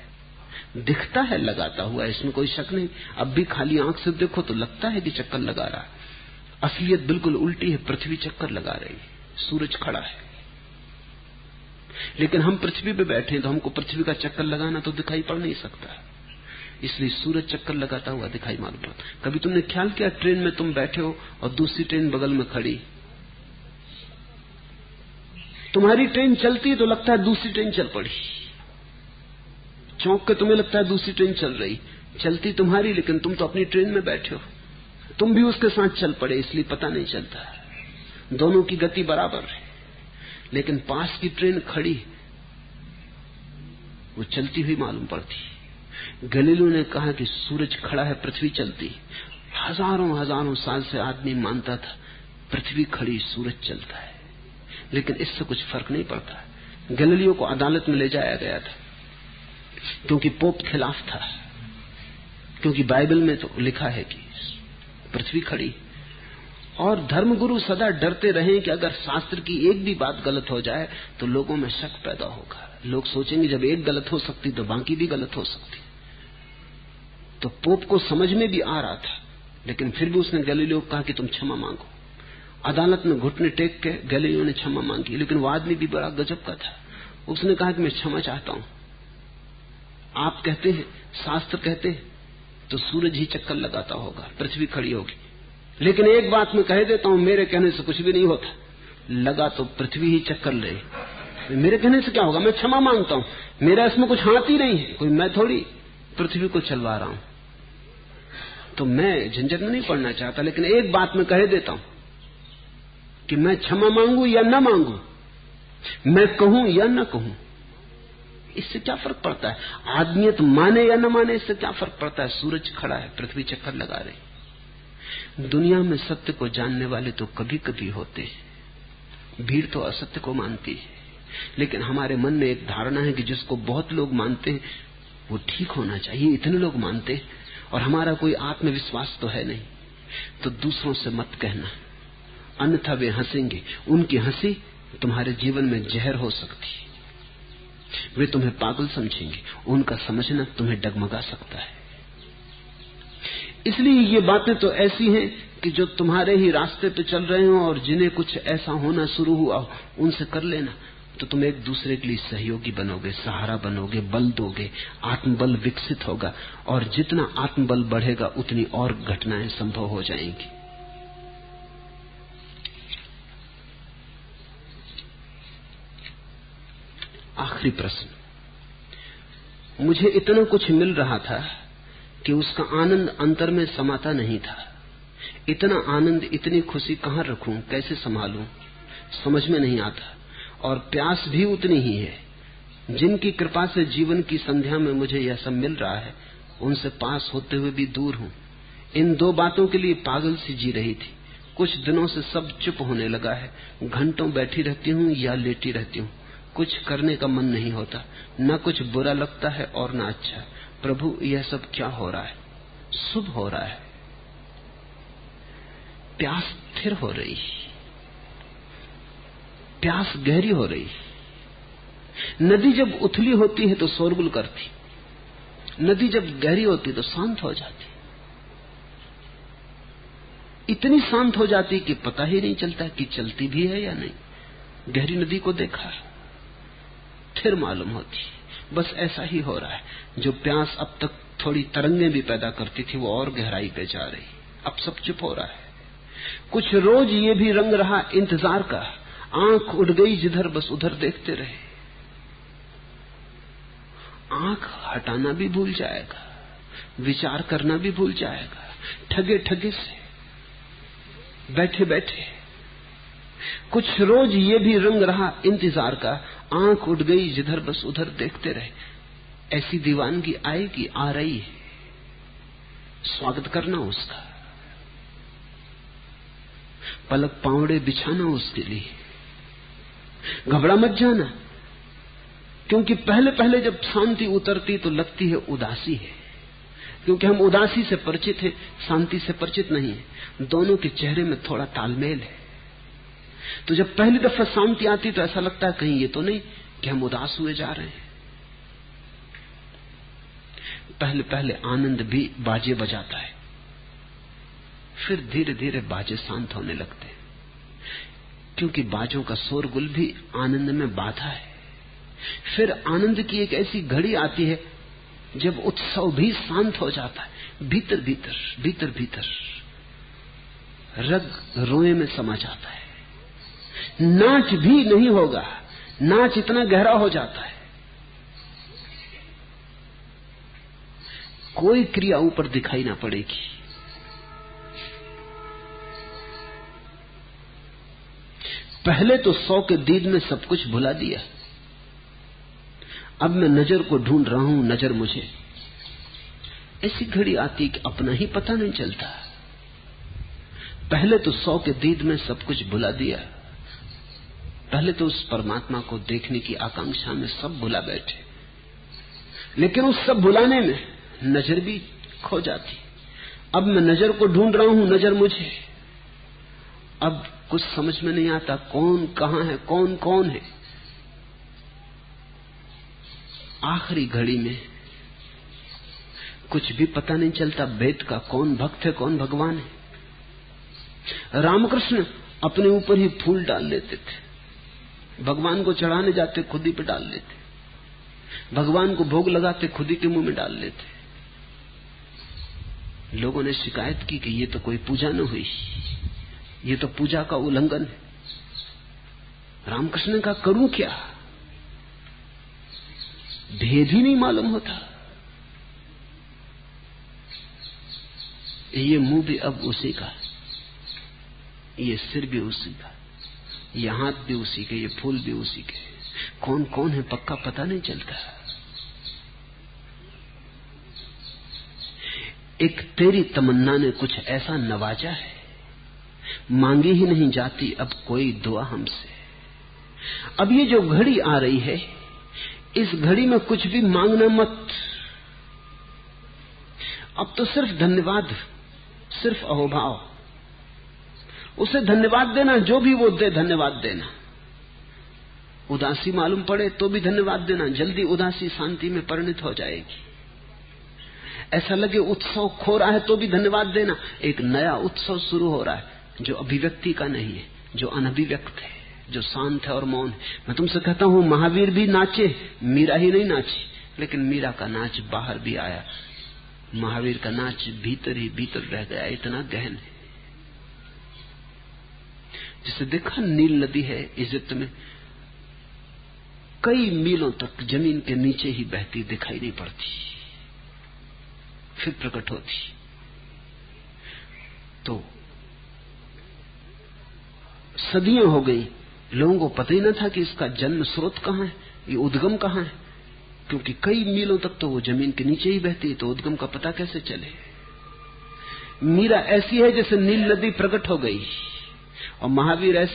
दिखता है लगाता हुआ, इसमें कोई शक नहीं। अब भी खाली आंख से देखो तो लगता है कि चक्कर लगा रहा है। असलियत बिल्कुल उल्टी है, पृथ्वी चक्कर लगा रही है, सूरज खड़ा है। लेकिन हम पृथ्वी पे बैठे हैं तो हमको पृथ्वी का चक्कर लगाना तो दिखाई पड़ नहीं सकता, इसलिए सूरज चक्कर लगाता हुआ दिखाई मालूम पड़ता। कभी तुमने ख्याल किया ट्रेन में तुम बैठे हो और दूसरी ट्रेन बगल में खड़ी, तुम्हारी ट्रेन चलती है तो लगता है दूसरी ट्रेन चल पड़ी, चौंक के तुम्हें लगता है दूसरी ट्रेन चल रही, चलती तुम्हारी लेकिन तुम तो अपनी ट्रेन में बैठे हो, तुम भी उसके साथ चल पड़े, इसलिए पता नहीं चलता। दोनों की गति बराबर है, लेकिन पास की ट्रेन खड़ी वो चलती हुई मालूम पड़ती। गैलीलियो ने कहा कि सूरज खड़ा है, पृथ्वी चलती। हजारों हजारों साल से आदमी मानता था पृथ्वी खड़ी, सूरज चलता है, लेकिन इससे कुछ फर्क नहीं पड़ता। गैलीलियो को अदालत में ले जाया गया था क्योंकि पोप खिलाफ था, क्योंकि बाइबल में तो लिखा है कि पृथ्वी खड़ी। और धर्मगुरु सदा डरते रहे कि अगर शास्त्र की एक भी बात गलत हो जाए तो लोगों में शक पैदा होगा। लोग सोचेंगे जब एक गलत हो सकती तो बाकी भी गलत हो सकती। तो पोप को समझ में भी आ रहा था, लेकिन फिर भी उसने गैलीलियो को कहा कि तुम क्षमा मांगो। अदालत में घुटने टेक के गैलीलियो ने क्षमा मांगी, लेकिन वो आदमी भी बड़ा गजब का था। उसने कहा कि मैं क्षमा चाहता हूं, आप कहते हैं, शास्त्र कहते हैं तो सूरज ही चक्कर लगाता होगा, पृथ्वी खड़ी होगी, लेकिन एक बात मैं कह देता हूं, मेरे कहने से कुछ भी नहीं होता। लगा तो पृथ्वी ही चक्कर ले, मेरे कहने से क्या होगा? मैं क्षमा मांगता हूं, मेरा इसमें कुछ हाथ ही नहीं है, कोई मैं थोड़ी पृथ्वी को चलवा रहा हूं, तो मैं झंझट में नहीं पड़ना चाहता। लेकिन एक बात मैं कह देता हूं कि मैं क्षमा मांगू या न मांगू, मैं कहूं या न कहूं, इससे क्या फर्क पड़ता है? आदमियत माने या न माने, इससे क्या फर्क पड़ता है? सूरज खड़ा है, पृथ्वी चक्कर लगा रही। दुनिया में सत्य को जानने वाले तो कभी कभी होते हैं, भीड़ तो असत्य को मानती है, लेकिन हमारे मन में एक धारणा है कि जिसको बहुत लोग मानते हैं वो ठीक होना चाहिए, इतने लोग मानते हैं, और हमारा कोई आत्मविश्वास तो है नहीं। तो दूसरों से मत कहना, अन्यथा वे हंसेंगे, उनकी हंसी तुम्हारे जीवन में जहर हो सकती है। वे तुम्हें पागल समझेंगे, उनका समझना तुम्हें डगमगा सकता है। इसलिए ये बातें तो ऐसी हैं कि जो तुम्हारे ही रास्ते पे चल रहे हो और जिन्हें कुछ ऐसा होना शुरू हुआ हो, उनसे कर लेना, तो तुम एक दूसरे के लिए सहयोगी बनोगे, सहारा बनोगे, बल दोगे, आत्मबल विकसित होगा, और जितना आत्मबल बढ़ेगा उतनी और घटनाएं संभव हो जाएंगी। आखिरी प्रश्न, मुझे इतना कुछ मिल रहा था कि उसका आनंद अंतर में समाता नहीं था। इतना आनंद, इतनी खुशी कहां रखूं, कैसे संभालूं, समझ में नहीं आता। और प्यास भी उतनी ही है। जिनकी कृपा से जीवन की संध्या में मुझे यह सब मिल रहा है, उनसे पास होते हुए भी दूर हूं। इन दो बातों के लिए पागल सी जी रही थी। कुछ दिनों से सब चुप होने लगा है। घंटों बैठी रहती हूं या लेटी रहती हूं, कुछ करने का मन नहीं होता, न कुछ बुरा लगता है और न अच्छा। प्रभु, यह सब क्या हो रहा है? शुभ हो रहा है। प्यास स्थिर हो रही, प्यास गहरी हो रही। नदी जब उथली होती है तो शोरगुल करती, नदी जब गहरी होती तो शांत हो जाती। इतनी शांत हो जाती कि पता ही नहीं चलता कि चलती भी है या नहीं। गहरी नदी को देखा, फिर मालूम होती। बस ऐसा ही हो रहा है। जो प्यास अब तक थोड़ी तरंगें भी पैदा करती थी, वो और गहराई पे जा रही। अब सब चुप हो रहा है। कुछ रोज ये भी रंग रहा इंतजार का। आंख उड़ गई जिधर, बस उधर देखते रहे। आंख हटाना भी भूल जाएगा, विचार करना भी भूल जाएगा, ठगे ठगे से बैठे बैठे। कुछ रोज ये भी रंग रहा इंतजार का। आंख उठ गई जिधर, बस उधर देखते रहे। ऐसी दीवानगी आएगी, आ रही है, स्वागत करना उसका, पलक पावड़े बिछाना उसके लिए। घबरा मत जाना, क्योंकि पहले पहले जब शांति उतरती तो लगती है उदासी है, क्योंकि हम उदासी से परिचित हैं, शांति से परिचित नहीं है। दोनों के चेहरे में थोड़ा तालमेल है। तो जब पहली दफा शांति आती तो ऐसा लगता है कहीं ये तो नहीं कि हम उदास हुए जा रहे हैं। पहले पहले आनंद भी बाजे बजाता है, फिर धीरे धीरे बाजे शांत होने लगते हैं, क्योंकि बाजों का शोरगुल भी आनंद में बाधा है। फिर आनंद की एक ऐसी घड़ी आती है जब उत्सव भी शांत हो जाता है। भीतर भीतर भीतर भीतर रग रोए में समा जाता है। नाच भी नहीं होगा, नाच इतना गहरा हो जाता है। कोई क्रिया ऊपर दिखाई ना पड़ेगी। पहले तो 100 के दीद में सब कुछ भुला दिया, अब मैं नजर को ढूंढ रहा हूं, नजर मुझे। ऐसी घड़ी आती कि अपना ही पता नहीं चलता। पहले तो 100 के दीद में सब कुछ भुला दिया, पहले तो उस परमात्मा को देखने की आकांक्षा में सब भुला बैठे, लेकिन उस सब भुलाने में नजर भी खो जाती। अब मैं नजर को ढूंढ रहा हूं, नजर मुझे। अब कुछ समझ में नहीं आता कौन कहां है, कौन कौन है। आखिरी घड़ी में कुछ भी पता नहीं चलता भेद का, कौन भक्त है कौन भगवान है। रामकृष्ण अपने ऊपर ही फूल डाल लेते थे, भगवान को चढ़ाने जाते खुद ही पे डाल लेते, भगवान को भोग लगाते खुद ही के मुंह में डाल लेते। लोगों ने शिकायत की कि ये तो कोई पूजा न हुई, ये तो पूजा का उल्लंघन है। रामकृष्ण का करूं क्या, भेद ही नहीं मालूम होता। ये मुंह भी अब उसी का, ये सिर भी उसी का, ये हाथ भी उसी के, ये फूल भी उसी के। कौन कौन है पक्का पता नहीं चलता। एक तेरी तमन्ना ने कुछ ऐसा नवाजा है, मांगी ही नहीं जाती अब कोई दुआ हमसे। अब ये जो घड़ी आ रही है, इस घड़ी में कुछ भी मांगना मत। अब तो सिर्फ धन्यवाद, सिर्फ अहोभाव, उसे धन्यवाद देना, जो भी वो दे धन्यवाद देना। उदासी मालूम पड़े तो भी धन्यवाद देना, जल्दी उदासी शांति में परिणत हो जाएगी। ऐसा लगे उत्सव खो रहा है तो भी धन्यवाद देना। एक नया उत्सव शुरू हो रहा है जो अभिव्यक्ति का नहीं है, जो अनभिव्यक्त है, जो शांत है और मौन है। मैं तुमसे कहता हूं महावीर भी नाचे, मीरा ही नहीं नाची, लेकिन मीरा का नाच बाहर भी आया, महावीर का नाच भीतर ही भीतर रह गया, इतना गहन है। जिसे देखा नील नदी है इजिप्ट में, कई मीलों तक जमीन के नीचे ही बहती, दिखाई नहीं पड़ती, फिर प्रकट होती। तो सदियां हो गई, लोगों को पता ही न था कि इसका जन्म स्रोत कहां है, ये उद्गम कहां है, क्योंकि कई मीलों तक तो वो जमीन के नीचे ही बहती है, तो उद्गम का पता कैसे चले। मीरा ऐसी है जैसे नील नदी प्रकट हो गई, और महावीर ऐसे